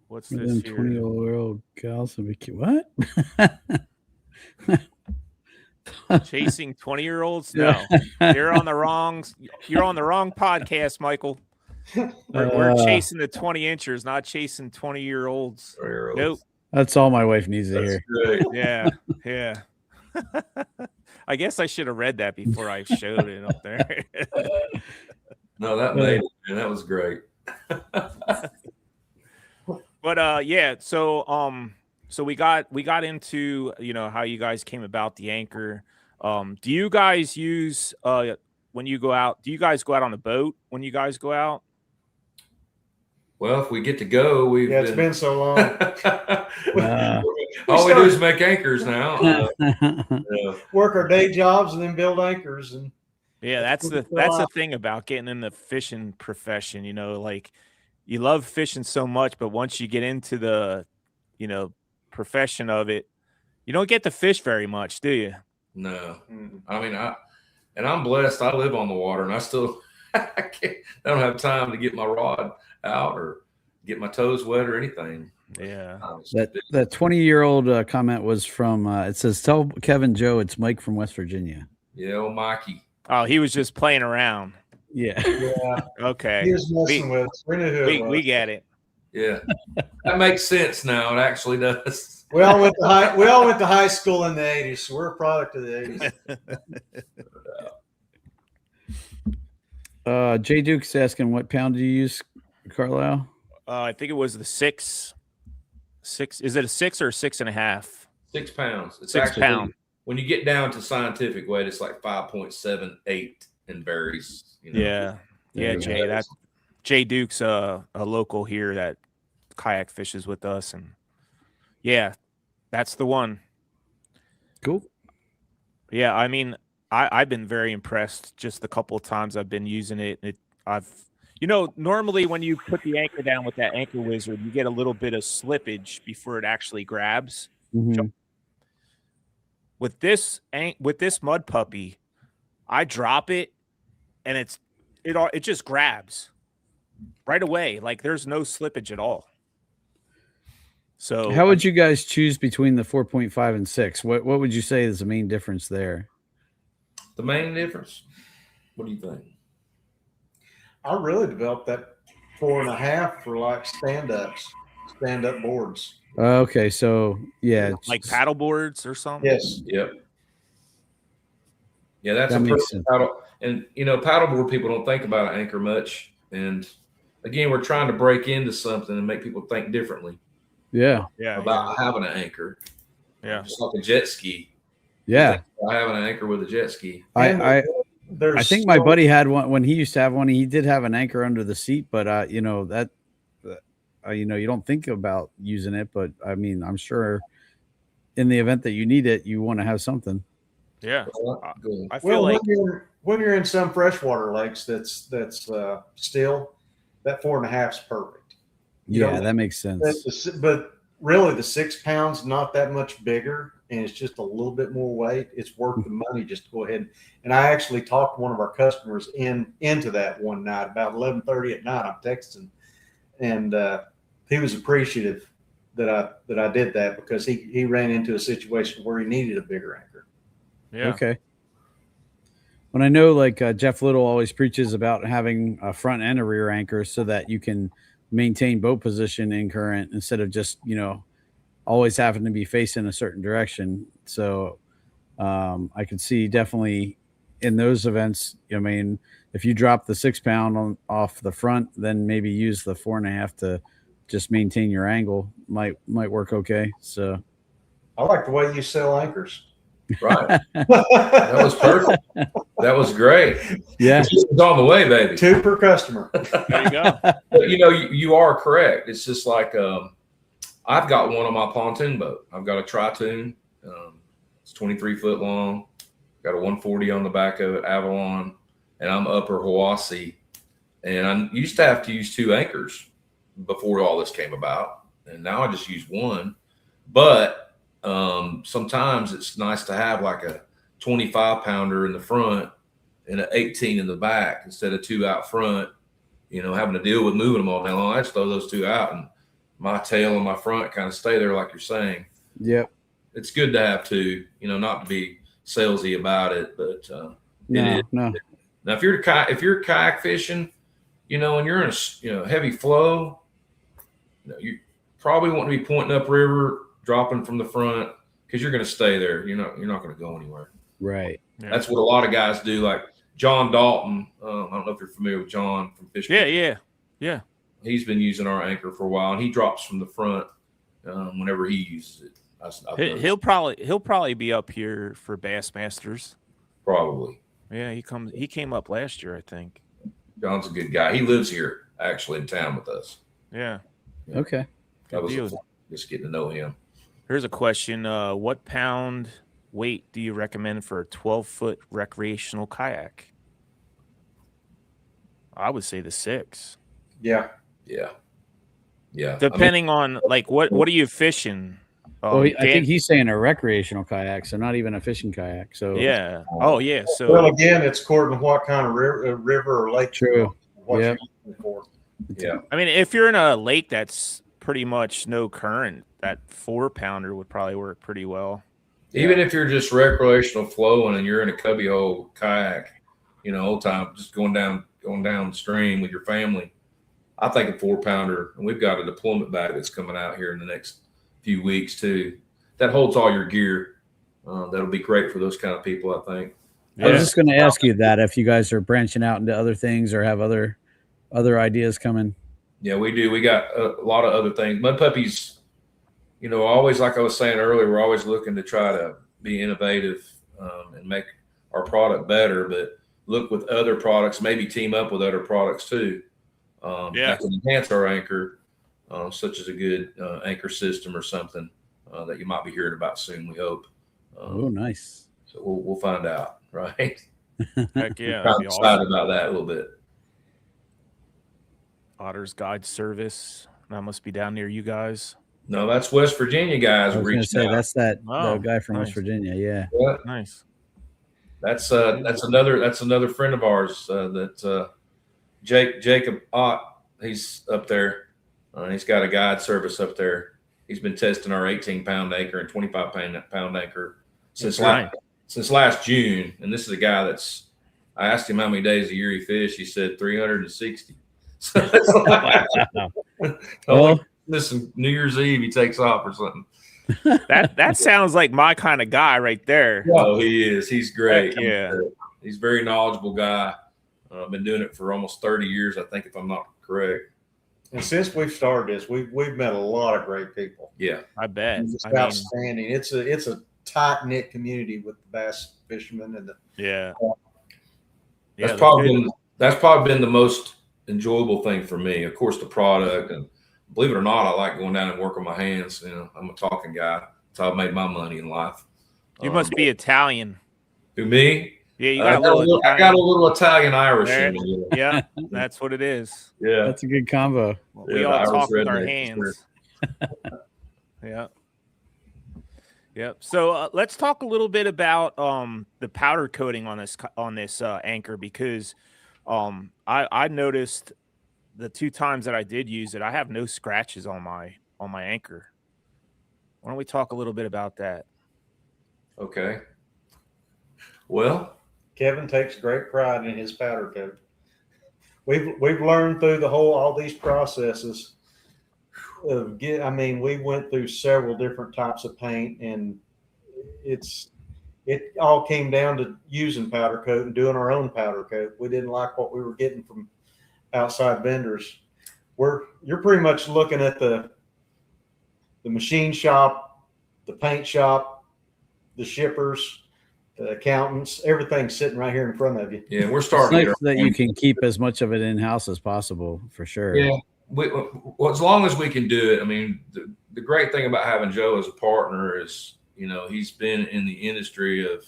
What's this here? 20-year-old gals will be cute. What? Chasing 20-year-olds? No, you're on the wrong podcast, Michael. We're chasing the 20 inchers, not chasing 20-year-olds. Nope. That's all my wife needs to hear. Great. Yeah. I guess I should have read that before I showed it up there. No, that made it, man. That was great. But so we got into how you guys came about the anchor. Do you guys use when you go out? Do you guys go out on a boat when you guys go out? Well, if we get to go, we've Yeah, it's been so long. all we do is make anchors now. Work our day jobs and then build anchors. And Yeah, that's the thing about getting in the fishing profession. Like you love fishing so much, but once you get into the, profession of it, you don't get to fish very much, do you? No, I mean, I'm blessed. I live on the water, and I still I don't have time to get my rod out or get my toes wet or anything. Yeah. That 20-year-old comment was from. It says, "Tell Kevin Joe it's Mike from West Virginia." Yeah, old Mikey. Oh, he was just playing around. Yeah. Okay. he was messing with us. We knew who it was. We get it. Yeah, that makes sense now. It actually does. We all went to high school in the 80s, so we're a product of the 80s. Jay Duke's asking, what pound do you use, Carlisle? I think it was the 6. Is it a 6 or 6.5? 6 pounds. It's 6 actually, pound. When you get down to scientific weight, it's like 5.78 and varies. Yeah, Jay. Jay Duke's a local here that kayak fishes with us, and yeah, that's the one. Cool. Yeah, I mean, I've been very impressed just the couple of times I've been using it. Normally when you put the anchor down with that anchor wizard, you get a little bit of slippage before it actually grabs. Mm-hmm. With this mud puppy, I drop it and it just grabs right away. Like there's no slippage at all. So how would you guys choose between the 4.5 and 6? What would you say is the main difference there? The main difference? What do you think? I really developed that 4.5 for like stand-up boards. Okay, so yeah, like paddle boards or something. Yes. Yep. Yeah, that's that a makes perfect sense. paddle. And paddleboard people don't think about an anchor much. And again, we're trying to break into something and make people think differently. Yeah. About having an anchor. Yeah. Just like a jet ski. Yeah. Having an anchor with a jet ski. I think my buddy had one when he used to have one. He did have an anchor under the seat, but you don't think about using it. But I mean, I'm sure in the event that you need it, you want to have something. Yeah. I feel like when you're in some freshwater lakes, that's still that 4.5 is perfect. Yeah, that makes sense. But really, the 6 pounds not that much bigger, and it's just a little bit more weight. It's worth the money just to go ahead. And I actually talked one of our customers into that one night about 11:30 at night. I'm texting, and he was appreciative that I did that because he ran into a situation where he needed a bigger anchor. Yeah. Okay. When I know, like Jeff Little always preaches about having a front and a rear anchor so that you can maintain boat position in current instead of just always having to be facing a certain direction. So I could see definitely in those events. I mean, if you drop the 6 pound off the front, then maybe use the 4.5 to just maintain your angle. Might work okay. So I like the way you sell anchors. Right. That was perfect. That was great. Yeah. It's on the way, baby. 2 per customer. There you go. But, you are correct. It's just like I've got one on my pontoon boat. I've got a Tri-Toon. It's 23 foot long. Got a 140 on the back of it, Avalon, and I'm upper Hiwassee. And I used to have to use 2 anchors before all this came about, and now I just use 1. But sometimes it's nice to have like a 25 pounder in the front and an 18 in the back instead of 2 out front, having to deal with moving them all day long. I just throw those 2 out and my tail and my front kind of stay there like you're saying. Yep. It's good to have 2, not to be salesy about it, but No. Now if you're kayak fishing, and you're in a heavy flow, you probably want to be pointing upriver, dropping from the front, because you're going to stay there. You're not going to go anywhere. Right. Yeah. That's what a lot of guys do. Like John Dalton. I don't know if you're familiar with John from Fishing. Yeah. He's been using our anchor for a while, and he drops from the front whenever he uses it. He'll probably be up here for Bassmasters. Probably. Yeah, he came up last year, I think. John's a good guy. He lives here actually in town with us. Yeah. Okay. That was deal. fun, just getting to know him. Here's a question. What pound weight do you recommend for a 12-foot recreational kayak? I would say the 6. Yeah. Yeah. Yeah. Depending on like what are you fishing? Well, I think he's saying a recreational kayak, so not even a fishing kayak. So yeah. Oh yeah. So Well, again, it's according to what kind of river or lake. True. What Yep. you're looking for. Yeah. I mean, if you're in a lake that's pretty much no current, that 4-pounder would probably work pretty well. Even if you're just recreational flowing and you're in a cubbyhole kayak, you know, old time, just going downstream with your family, I think a 4-pounder, and we've got a deployment bag that's coming out here in the next few weeks too. That holds all your gear. That'll be great for those kind of people, I think. I was just going to ask you that if you guys are branching out into other things or have other ideas coming. Yeah, we do. We got a lot of other things. Mud Puppies, you know, always, like I was saying earlier, we're always looking to try to be innovative and make our product better, but look with other products, maybe team up with other products too. That can enhance our anchor, such as a good anchor system or something that you might be hearing about soon, we hope. Oh, nice. So we'll find out, right? Heck yeah. I'm excited about that a little bit. Otter's Guide Service. That must be down near you guys. No, that's West Virginia guys. I was going to say that's the Oh, guy from nice. West Virginia. Yeah. Yeah. Nice. That's another friend of ours that Jacob Ott. He's up there. He's got a guide service up there. He's been testing our 18-pound anchor and 25-pound anchor since last June. And this is a guy that's. I asked him how many days a year he fished. He said 360. So that's like, listen, New Year's Eve he takes off or something. That sounds like my kind of guy right there. Oh, he is. He's great. Heck yeah. He's a very knowledgeable guy. Been doing it for almost 30 years, I think, if I'm not correct. And since we've started this, we've met a lot of great people. Yeah, I bet. It's outstanding. It's a tight knit community with the bass fishermen and the that's probably been the most enjoyable thing for me. Of course, the product, and believe it or not, I like going down and working my hands. You know, I'm a talking guy. That's how I've made my money in life. You must be Italian. Who, me? Yeah, you got I got a little Italian Irish in me. Yeah, that's what it is. Yeah, that's a good combo. We all talk with our hands. Yeah. Yep. So let's talk a little bit about the powder coating on this anchor, because I noticed the 2 times that I did use it, I have no scratches on my anchor. Why don't we talk a little bit about that? Okay. Well, Kevin takes great pride in his powder coat. We've learned through all these processes of we went through several different types of paint, and it all came down to using powder coat and doing our own powder coat. We didn't like what we were getting from outside vendors. You're pretty much looking at the machine shop, the paint shop, the shippers, the accountants, everything's sitting right here in front of you. Yeah, we're starting. It's nice that you can keep as much of it in house as possible, for sure. Yeah, well, as long as we can do it. I mean, the great thing about having Joe as a partner is, you know, he's been in the industry of,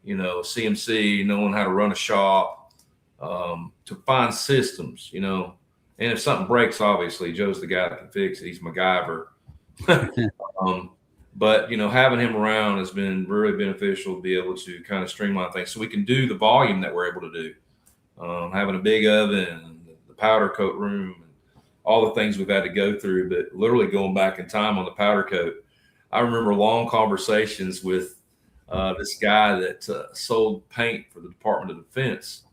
you know, CMC, knowing how to run a shop, to find systems, you know, and if something breaks, obviously Joe's the guy that can fix it. He's MacGyver. But, you know, having him around has been really beneficial to be able to kind of streamline things so we can do the volume that we're able to do. Having a big oven, the powder coat room, and all the things we've had to go through, but literally going back in time on the powder coat. I remember long conversations with this guy that sold paint for the Department of Defense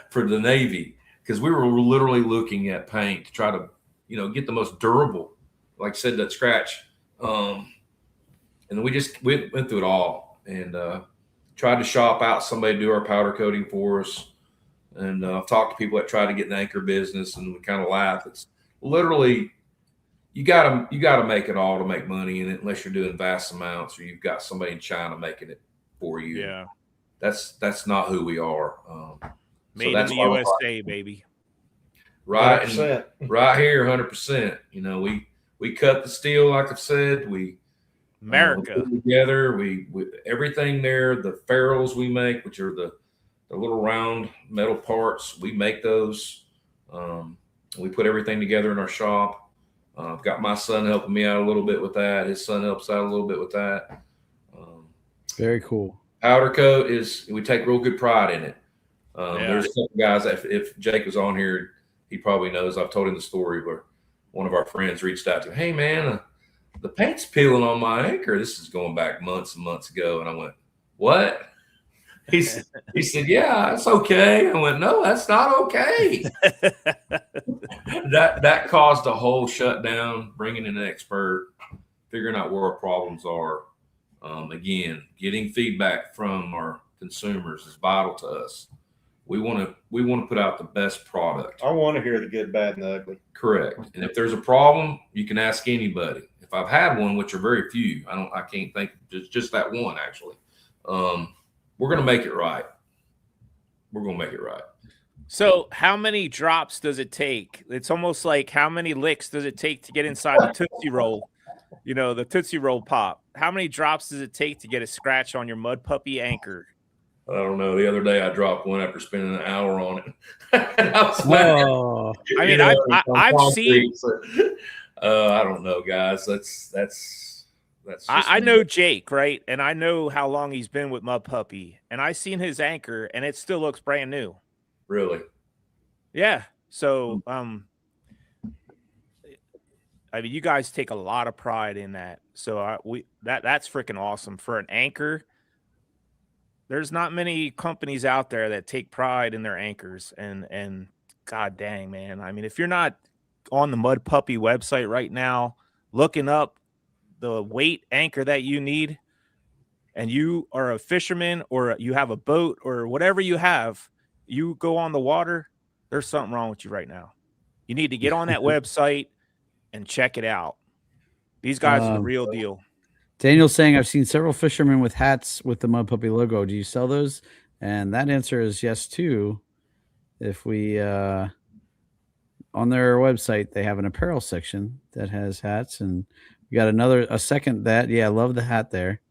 for the Navy, because we were literally looking at paint to try to, you know, get the most durable, like I said, that scratch. And we went through it all and tried to shop out somebody to do our powder coating for us. And I've talked to people that try to get in the anchor business, and we kind of laugh. It's literally, you gotta make it all to make money in it, unless you're doing vast amounts or you've got somebody in China making it for you. Yeah, that's not who we are. Made in the USA, baby. Right, 100%. right here, 100%. You know, we cut the steel, like I've said. We America. we put it together. We everything there. The ferrules we make, which are the little round metal parts, we make those. We put everything together in our shop. I've got my son helping me out a little bit with that. His son helps out a little bit with that. Very cool. Powder coat we take real good pride in it. Yeah. There's a couple guys that if Jake was on here, he probably knows. I've told him the story where one of our friends reached out to him. Hey man, the paint's peeling on my anchor. This is going back months and months ago. And I went, what? He said, yeah, it's okay. I went, no, that's not okay. that caused a whole shutdown, bringing in an expert, figuring out where our problems are. Again, getting feedback from our consumers is vital to us. We want to put out the best product. I want to hear the good, bad, and the ugly. Correct. And if there's a problem, you can ask anybody. If I've had one, which are very few, I can't think just that one actually. We're going to make it right. We're going to make it right. So how many drops does it take? It's almost like how many licks does it take to get inside the Tootsie Roll? You know, the Tootsie Roll pop. How many drops does it take to get a scratch on your Mudpuppy Anchor? I don't know. The other day I dropped one after spending an hour on it. I mean, I've seen. I don't know, guys. That's. I know Jake, right? And I know how long he's been with Mudpuppy, and I seen his anchor, and it still looks brand new. Really? Yeah. So, I mean, you guys take a lot of pride in that. So that's freaking awesome for an anchor. There's not many companies out there that take pride in their anchors, and god dang, man. I mean, if you're not on the Mudpuppy website right now, looking up the weight anchor that you need, and you are a fisherman or you have a boat or whatever you have, you go on the water, there's something wrong with you right now. You need to get on that website and check it out. These guys are the real deal. Daniel's saying, I've seen several fishermen with hats with the Mudpuppy logo. Do you sell those? And that answer is yes, too. If we, on their website, they have an apparel section that has hats, and we got a second that. Yeah, I love the hat there.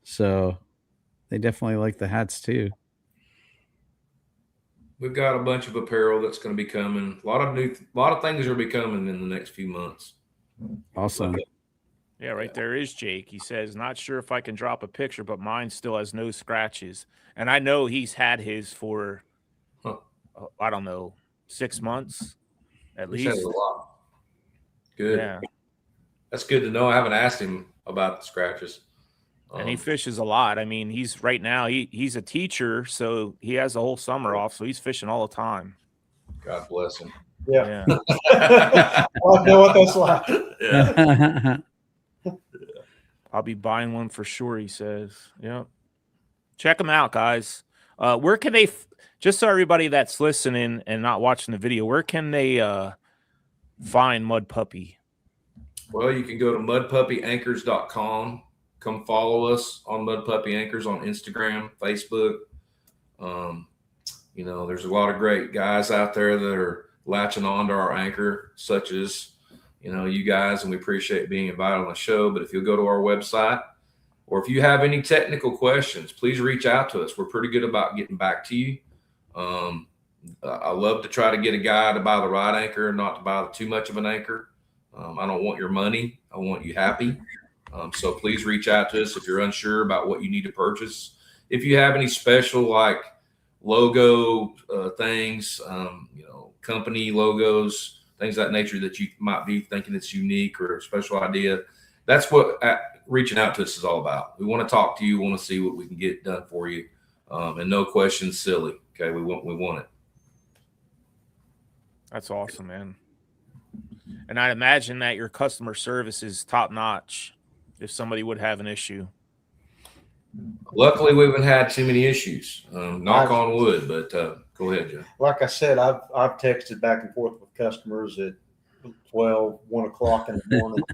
So they definitely like the hats too. We've got a bunch of apparel that's going to be coming. A lot of things are be coming in the next few months. Awesome. Yeah, right there is Jake. He says, not sure if I can drop a picture, but mine still has no scratches. And I know he's had his for, I don't know, 6 months at least. He says a lot. Good. Yeah. That's good to know. I haven't asked him about the scratches. And he fishes a lot. I mean, he's right now, he's a teacher, so he has the whole summer off, so he's fishing all the time. God bless him. Yeah. I know what that's like. Yeah. I'll be buying one for sure, he says. Yeah. Check them out, guys. Where can they, just so everybody that's listening and not watching the video, where can they find Mudpuppy? Well, you can go to mudpuppyanchors.com. Come follow us on Mudpuppy Anchors on Instagram, Facebook. You know, there's a lot of great guys out there that are latching on to our anchor, such as, you know, you guys, and we appreciate being invited on the show. But if you'll go to our website, or if you have any technical questions, please reach out to us. We're pretty good about getting back to you. I love to try to get a guy to buy the right anchor, not to buy too much of an anchor. I don't want your money. I want you happy. So please reach out to us if you're unsure about what you need to purchase. If you have any special like logo things, you know, company logos, things of that nature that you might be thinking it's unique or a special idea, that's what reaching out to us is all about. We want to talk to you. We want to see what we can get done for you. And no questions silly. Okay. We want it. That's awesome, man. And I imagine that your customer service is top notch if somebody would have an issue. Luckily, we haven't had too many issues. Knock on wood, but go ahead, Joe. Like I said, I've texted back and forth with customers at 12, 1 o'clock in the morning.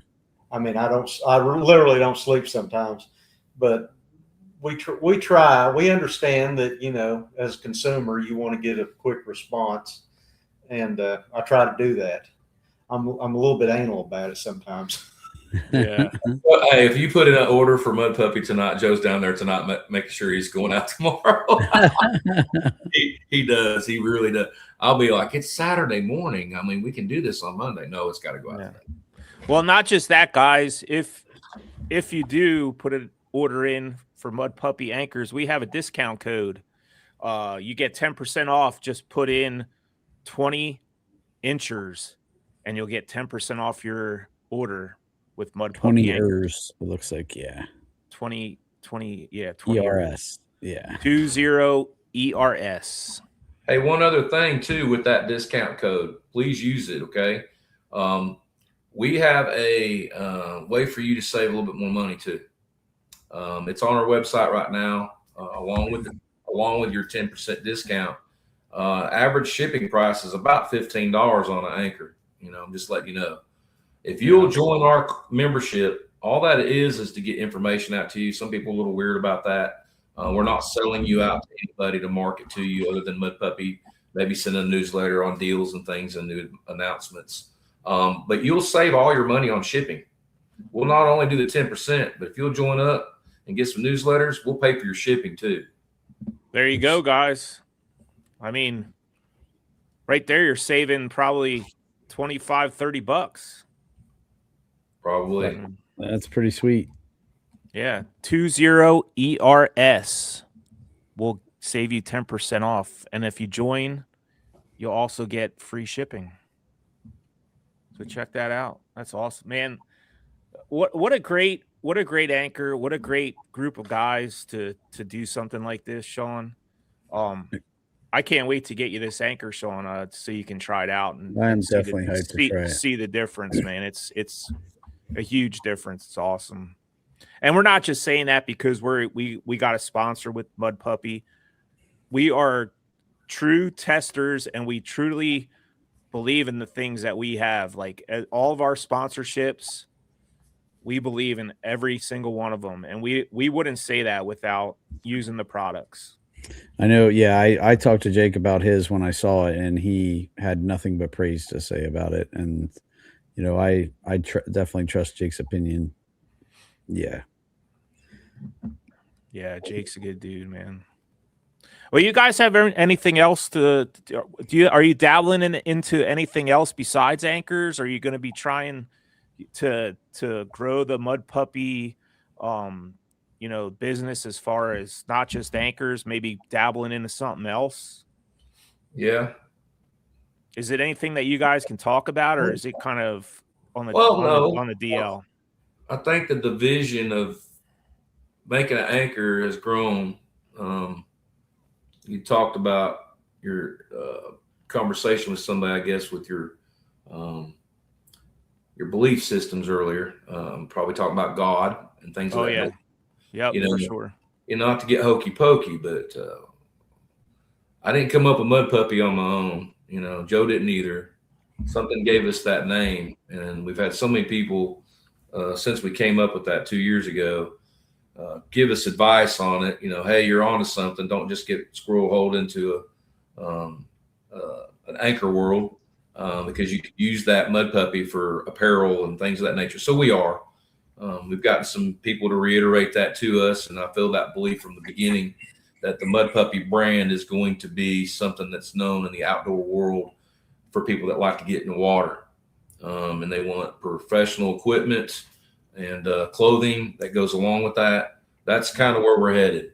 I mean, I literally don't sleep sometimes, but we try. We understand that, you know, as a consumer, you want to get a quick response, and I try to do that. I'm a little bit anal about it sometimes. Yeah. Well, hey, if you put in an order for Mudpuppy tonight, Joe's down there tonight, making sure he's going out tomorrow. he does. He really does. I'll be like, it's Saturday morning. I mean, we can do this on Monday. No, it's got to go out today. Well, not just that, guys. If you do put an order in for Mudpuppy Anchors, we have a discount code. You get 10% off. Just put in 20 inchers, and you'll get 10% off your order with Mudpuppy 20 Anchors. it looks like, yeah. 20 ERS. Yeah. 20 ERS. Hey, one other thing too with that discount code, please use it. Okay, we have a way for you to save a little bit more money too. It's on our website right now, along with your 10% discount. Average shipping price is about $15 on an anchor. I'm just letting you know. If you'll join our membership, all that is to get information out to you. Some people are a little weird about that. We're not selling you out to anybody to market to you other than Mudpuppy, maybe send a newsletter on deals and things and new announcements. But you'll save all your money on shipping. We'll not only do the 10%, but if you'll join up and get some newsletters, we'll pay for your shipping too. There you go, guys. I mean, right there, you're saving probably $25-$30. Probably. That's pretty sweet. Yeah. 20 ERS will save you 10% off. And if you join, you'll also get free shipping. So check that out. That's awesome, man. What a great anchor. What a great group of guys to do something like this, Sean. I can't wait to get you this anchor, Sean, so you can try it out. And I'm definitely hyped to try it. See the difference, man. It's a huge difference. It's awesome. And we're not just saying that because we got a sponsor with Mudpuppy. We are true testers, and we truly believe in the things that we have. Like all of our sponsorships, we believe in every single one of them. And we wouldn't say that without using the products. I know. Yeah. I talked to Jake about his when I saw it, and he had nothing but praise to say about it. And, I definitely trust Jake's opinion. Yeah. Yeah. Jake's a good dude, man. Well, you guys have anything else are you dabbling into anything else besides anchors? Are you going to be trying to grow the Mudpuppy, business as far as not just anchors, maybe dabbling into something else? Yeah. Is it anything that you guys can talk about, or is it kind of on the DL? I think that the vision of making an anchor has grown. You talked about your conversation with somebody, I guess, with your belief systems earlier. Probably talking about God and things like that. Yeah, for sure. Not to get hokey pokey, but I didn't come up with Mudpuppy on my own. Joe didn't either. Something gave us that name, and we've had so many people since we came up with that 2 years ago give us advice on it. Hey, you're onto something. Don't just get squirrel holed into an anchor world because you could use that Mudpuppy for apparel and things of that nature. So we are. We've gotten some people to reiterate that to us, and I feel that belief from the beginning that the Mudpuppy brand is going to be something that's known in the outdoor world for people that like to get in the water. And they want professional equipment and clothing that goes along with that. That's kind of where we're headed.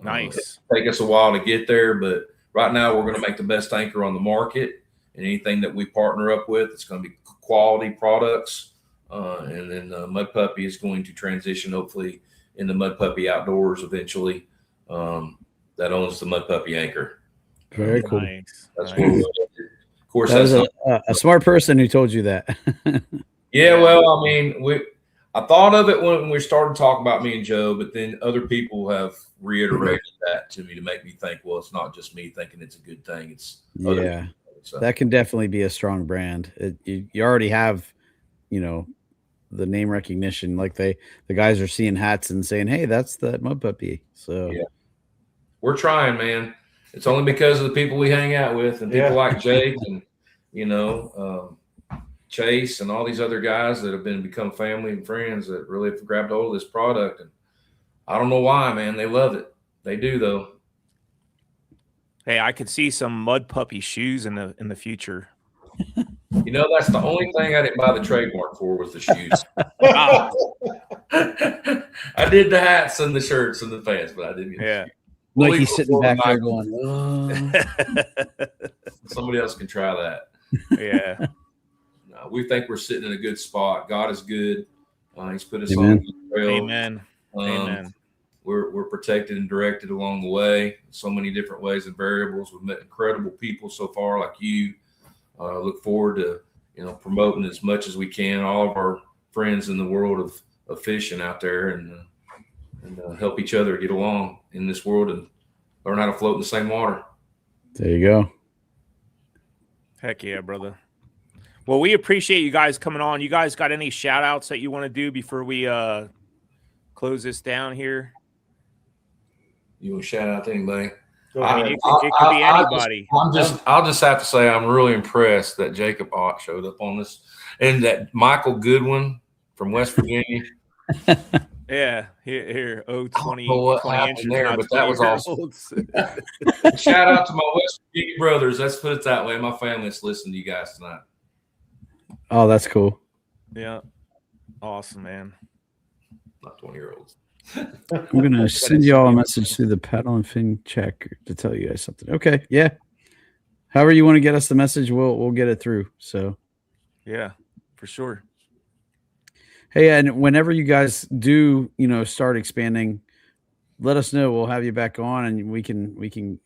Nice. It'll take us a while to get there, but right now we're going to make the best anchor on the market, and anything that we partner up with, it's going to be quality products. And then Mudpuppy is going to transition hopefully into Mudpuppy Outdoors eventually. That owns the Mudpuppy Anchor. Very cool. Nice. That's where we're headed. Of course, That that's was a smart person who told you that. Yeah, well, I mean, I thought of it when we started talking about me and Joe, but then other people have reiterated that to me to make me think, well, it's not just me thinking it's a good thing. It's other people. So. That can definitely be a strong brand. You already have, the name recognition. Like the guys are seeing hats and saying, "Hey, that's that Mudpuppy." So yeah, we're trying, man. It's only because of the people we hang out with and people like Jake Chase and all these other guys that have become family and friends that really have grabbed hold of this product. And I don't know why, man. They love it. They do, though. Hey, I could see some Mudpuppy shoes in the future. That's the only thing I didn't buy the trademark for was the shoes. I did the hats and the shirts and the pants, but I didn't get the shoes. Like he's sitting back there going, somebody else can try that. Yeah. No, we think we're sitting in a good spot. God is good. He's put us Amen. on the trail. Amen. Amen. We're protected and directed along the way. So many different ways and variables. We've met incredible people so far, like you. Look forward to promoting as much as we can. All of our friends in the world of fishing out there, and help each other get along in this world and learn how to float in the same water. There you go. Heck yeah, brother. Well, we appreciate you guys coming on. You guys got any shout outs that you want to do before we close this down here? You want to shout out to anybody? I mean, it could be anybody. I'll just have to say I'm really impressed that Jacob Ott showed up on this, and that Michael Goodwin from West Virginia. Yeah, here, 20 inches there, but that was awesome. Shout out to my West Virginia brothers. Let's put it that way. My family that's listening to you guys tonight. Oh, that's cool. Yeah, awesome, man. Not 20-year-olds. I'm gonna send you all a message through the paddle and fin check to tell you guys something. Okay, yeah. However you want to get us the message, we'll get it through. So, yeah, for sure. Hey, and whenever you guys do, start expanding, let us know. We'll have you back on, and we can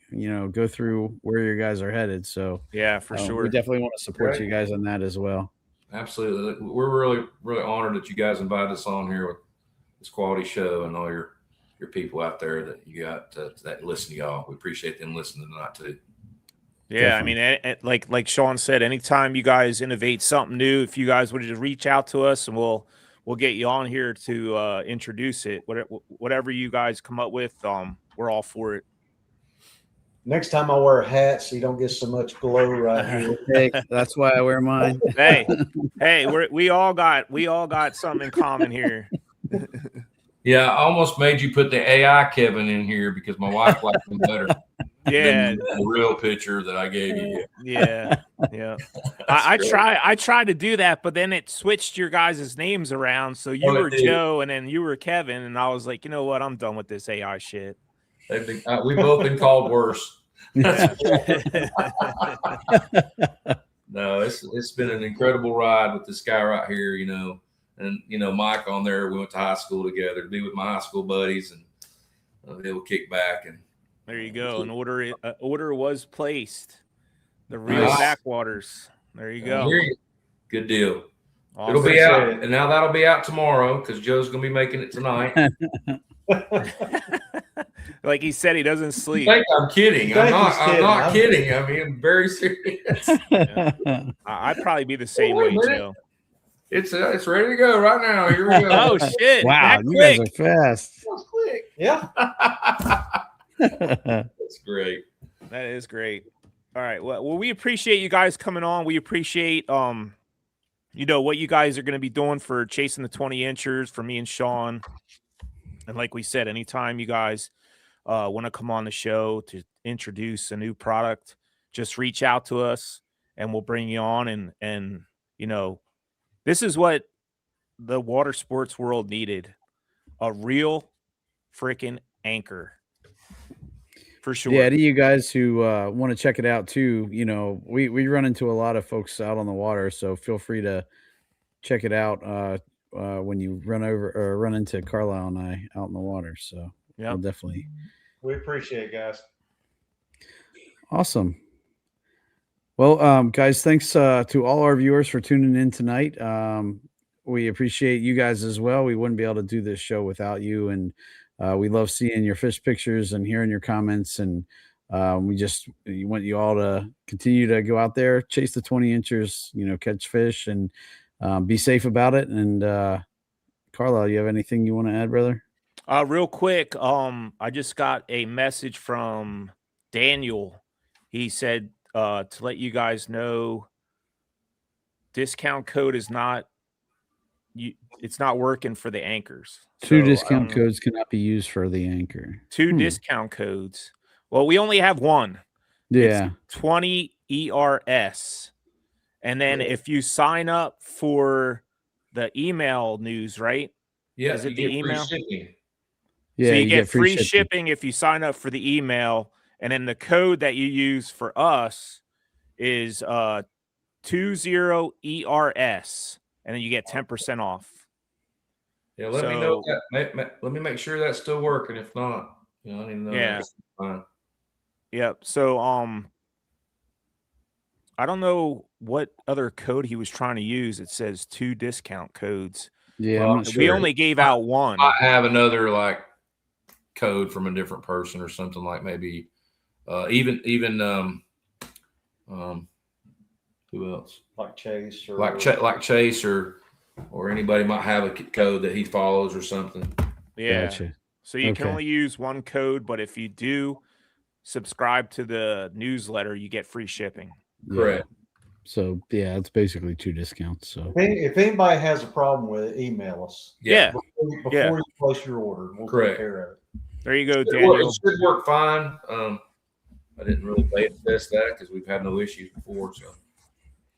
go through where you guys are headed. So, yeah, for sure. We definitely want to support you guys on that as well. Absolutely, we're really, really honored that you guys invited us on here with this quality show and all your people out there that you got that listen to y'all. We appreciate them listening tonight too. Yeah, Definitely. I mean, like Sean said, anytime you guys innovate something new, if you guys would just reach out to us, and we'll get you on here to introduce it. Whatever you guys come up with, we're all for it. Next time I wear a hat so you don't get so much glow right here. Hey, that's why I wear mine. Hey, we all got something in common here. Yeah, I almost made you put the AI Kevin in here because my wife liked him better. Yeah, the real picture that I gave you. Yeah. I tried to do that, but then it switched your guys' names around. So you were Joe, and then you were Kevin, and I was like, you know what? I'm done with this AI shit. We've both been called worse. No, it's been an incredible ride with this guy right here, and Mike on there. We went to high school together to be with my high school buddies, and they will kick back. And there you go. An order was placed. The real backwaters. There you go. Good deal. Awesome. It'll be out, and now that'll be out tomorrow because Joe's gonna be making it tonight. Like he said, he doesn't sleep. I think I'm kidding. I'm not kidding. I mean, I'm very serious. Yeah. I'd probably be the same way, Joe. It's ready to go right now. Here we go. Oh shit! Wow, you guys are fast. That was quick. Yeah. That's great. That is great. All right. Well, we appreciate you guys coming on. We appreciate what you guys are going to be doing for Chasing the 20 Inchers for me and Sean. And like we said, anytime you guys want to come on the show to introduce a new product, just reach out to us and we'll bring you on. And this is what the water sports world needed. A real freaking anchor. For sure. Yeah, to you guys who want to check it out too, we run into a lot of folks out on the water, so feel free to check it out when you run into Carlisle and I out in the water. So yeah, we'll definitely. We appreciate it, guys. Awesome. Well, guys, thanks to all our viewers for tuning in tonight. We appreciate you guys as well. We wouldn't be able to do this show without you, and we love seeing your fish pictures and hearing your comments. And we want you all to continue to go out there, chase the 20 inchers, catch fish, and be safe about it. And Carlisle, you have anything you want to add, brother? Real quick, I just got a message from Daniel. He said to let you guys know discount code is not it's not working for the anchors. Two So, discount codes cannot be used for the anchor. Two discount codes. Well, we only have one. Yeah. It's 20 ERS. And then if you sign up for the email news, right? Yeah, Is it you the get free email? shipping. Yeah, So you get free shipping if you sign up for the email. And then the code that you use for us is 20ERS. And then you get 10% off. Yeah, let me know that. Let me make sure that's still working. If not, I need to know. Yeah. That's fine. Yep. So I don't know what other code he was trying to use. It says 2 discount codes. Yeah, I'm not sure. We only gave out one. I have another like code from a different person or something, like maybe even who else? Like Chase or Like Chase or anybody might have a code that he follows or something. Yeah. Gotcha. So you can only use one code, but if you do subscribe to the newsletter, you get free shipping. Correct. So yeah, it's basically 2 discounts. So if anybody has a problem with it, email us. Yeah. Before you place your order, we'll take care of it. There you go, Daniel. It should work fine. I didn't really test that because we've had no issues before. So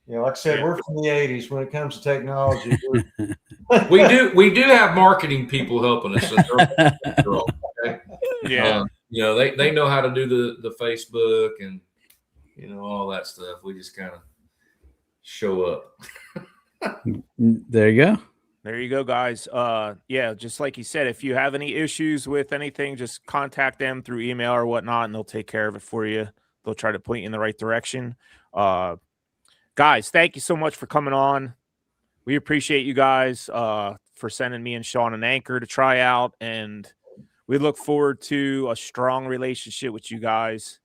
yeah, like I said, we're from the '80s when it comes to technology. we do have marketing people helping us. So they're all, okay? Yeah. They know how to do the Facebook and all that stuff. We just kind of show up. there you go. There you go, guys. Yeah, just like you said, if you have any issues with anything, just contact them through email or whatnot, and they'll take care of it for you. They'll try to point you in the right direction. Guys, thank you so much for coming on. We appreciate you guys for sending me and Sean an anchor to try out, and we look forward to a strong relationship with you guys.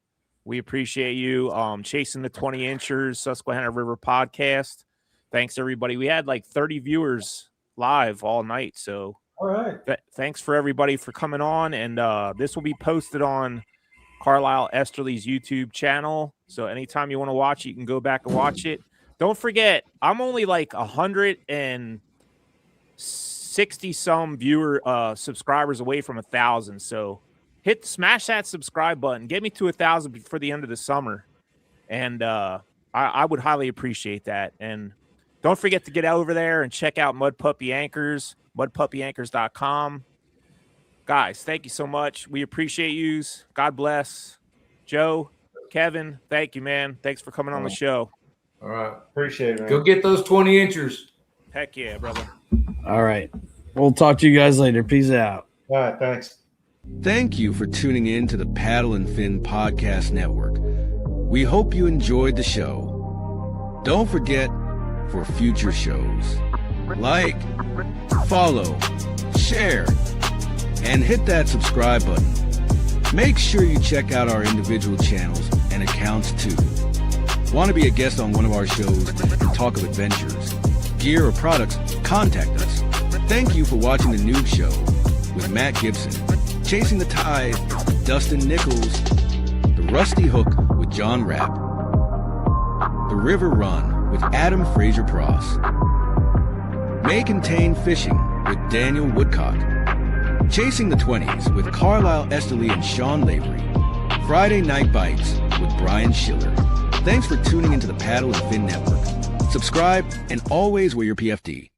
We appreciate you. Chasing the 20 Inchers, Susquehanna River podcast. Thanks, everybody. We had like 30 viewers live all night. So all right. Thanks for everybody for coming on. And this will be posted on Carlisle Esterly's YouTube channel. So anytime you want to watch it, you can go back and watch it. Don't forget, I'm only like 160 some subscribers away from 1,000. So smash that subscribe button. Get me to 1,000 before the end of the summer. And I would highly appreciate that. And don't forget to get over there and check out Mudpuppy Anchors, mudpuppyanchors.com. Guys, thank you so much. We appreciate you. God bless. Joe, Kevin, thank you, man. Thanks for coming on the show. All right. Appreciate it, man. Go get those 20 inchers. Heck yeah, brother. All right. We'll talk to you guys later. Peace out. All right. Thanks. Thank you for tuning in to the Paddle and Fin Podcast Network. We hope you enjoyed the show. Don't forget, for future shows, like, follow, share, and hit that subscribe button. Make sure you check out our individual channels and accounts too. Want to be a guest on one of our shows and talk of adventures, gear, or products? Contact us. Thank you for watching The Noob Show with Matt Gibson, Chasing the Tide with Dustin Nichols, The Rusty Hook with John Rapp, The River Run with Adam Fraser Pross, May Contain Fishing with Daniel Woodcock, Chasing the 20s with Carlisle Esterly and Sean Lavery, Friday Night Bites with Brian Schiller. Thanks for tuning into the Paddle and Fin Network. Subscribe and always wear your PFD.